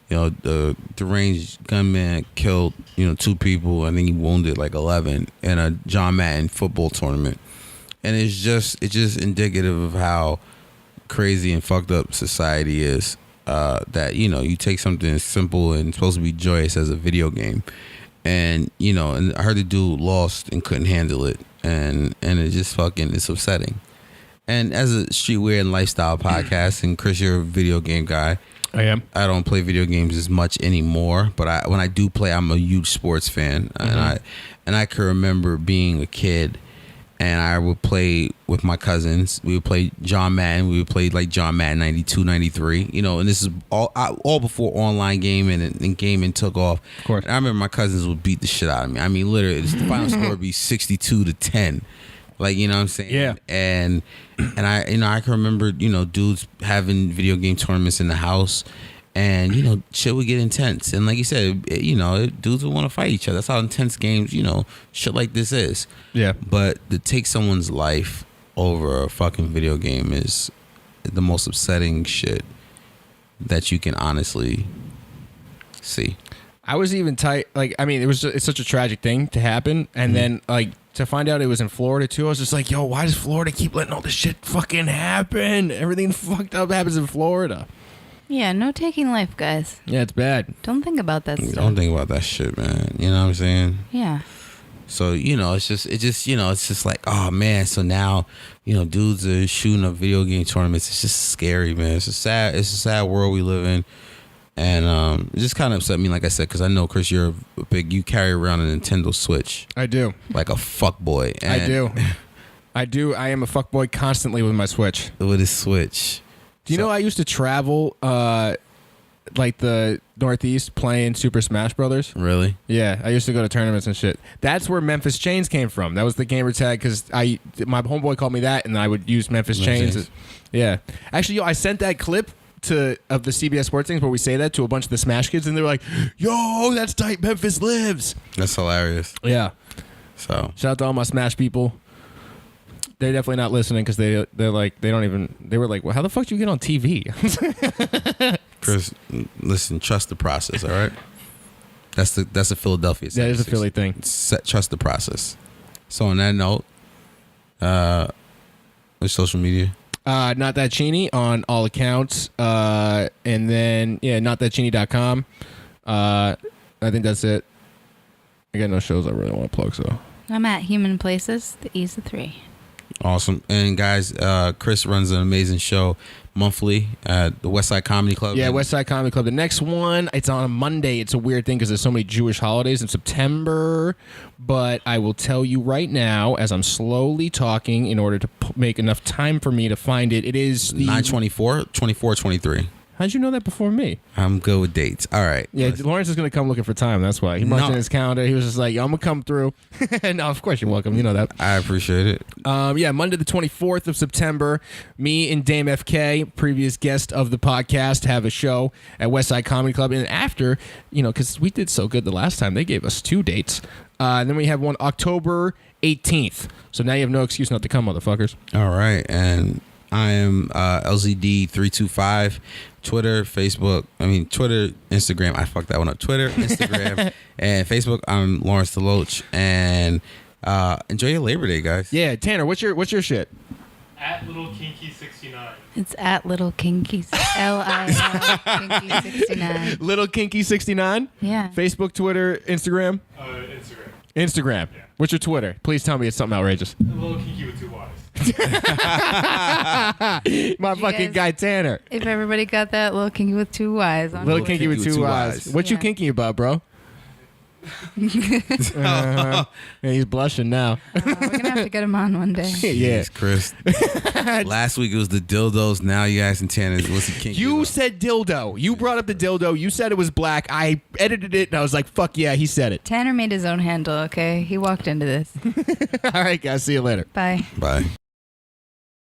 The deranged gunman killed 2 people. I think he wounded like 11 in a John Madden football tournament, and it's just indicative of how crazy and fucked up society is. That you take something simple and supposed to be joyous as a video game, and and I heard the dude lost and couldn't handle it, and it just it's upsetting. And as a streetwear and lifestyle podcast, and Chris, you're a video game guy. I am. I don't play video games as much anymore, but when I do play, I'm a huge sports fan, and I can remember being a kid, and I would play with my cousins. We would play John Madden. We would play like John Madden 92, 93. And this is all before online gaming and gaming took off. Of course. And I remember my cousins would beat the shit out of me. I mean, literally, the final score would be 62-10. Like, what I'm saying? Yeah. And I can remember, dudes having video game tournaments in the house, and, shit would get intense. And like you said, dudes would want to fight each other. That's how intense games, shit like this is. Yeah. But to take someone's life over a fucking video game is the most upsetting shit that you can honestly see. I was even tight. Like, I mean, it's such a tragic thing to happen. And then, like, to find out it was in Florida, too, I was just like, yo, why does Florida keep letting all this shit fucking happen? Everything fucked up happens in Florida. Yeah, no taking life, guys. Yeah, it's bad. Don't think about that stuff. Don't think about that shit, man. You know what I'm saying? Yeah. So, it's just like, oh, man. So now, dudes are shooting up video game tournaments. It's just scary, man. It's a sad world we live in. And it just kind of upset me, like I said, because I know, Chris, you carry around a Nintendo Switch. I do. Like a fuckboy. I do. I am a fuckboy constantly with my Switch. With his Switch. Do you know I used to travel like the Northeast playing Super Smash Brothers? Really? Yeah, I used to go to tournaments and shit. That's where Memphis Chains came from. That was the gamer tag because my homeboy called me that, and I would use Memphis Chains. Yeah. Actually, I sent that clip of the CBS Sports things where we say that to a bunch of the Smash kids, and they're like, yo, that's tight, Memphis lives. That's hilarious. Yeah. So shout out to all my Smash people. They're definitely not listening because they were like, well, how the fuck do you get on TV? Chris, listen, trust the process, all right? That's a Philadelphia. That is a Philly thing. Trust the process. So on that note, with social media. Not That Cheney on all accounts. And then, notthatcheney.com. I think that's it. I got no shows I really want to plug, so. I'm at Human Places, the E's of 3. Awesome. And guys, Chris runs an amazing show monthly at the Westside Comedy Club. Yeah, Westside Comedy Club. The next one, it's on a Monday. It's a weird thing because there's so many Jewish holidays in September. But I will tell you right now, as I'm slowly talking, in order to make enough time for me to find it, it is the 9/24, 24/23. How'd you know that before me? I'm good with dates. All right. Yeah, Lawrence is going to come looking for time. That's why. He marked in his calendar. He was just like, yo, I'm going to come through. No, of course you're welcome. You know that. I appreciate it. Monday the 24th of September, me and Dame FK, previous guest of the podcast, have a show at Westside Comedy Club. And after, because we did so good the last time, they gave us 2 dates. And then we have one October 18th. So now you have no excuse not to come, motherfuckers. All right. And I am LZD325. Twitter, Instagram. I fucked that one up. Twitter, Instagram, and Facebook. I'm Lawrence Deloach. And enjoy your Labor Day, guys. Yeah, Tanner, what's your shit? At Little Kinky 69. It's at Little Kinky, LIL Kinky 69. Little Kinky 69? Yeah. Facebook, Twitter, Instagram? Instagram. Yeah. What's your Twitter? Please tell me it's something outrageous. Little Kinky with 2 Y's. My fucking guy Tanner. If everybody got that, Little Kinky with 2 Y's. Little Kinky with 2 Y's. What you kinky about, bro? And he's blushing now. We're gonna have to get him on one day. Yeah. Jeez, Chris. Last week it was the dildos. Now you asking Tanner, what's he kinky? You about? said dildo. You brought up the dildo. You said it was black. I edited it and I was like, fuck yeah, he said it. Tanner made his own handle. Okay, he walked into this. All right, guys. See you later. Bye. Bye.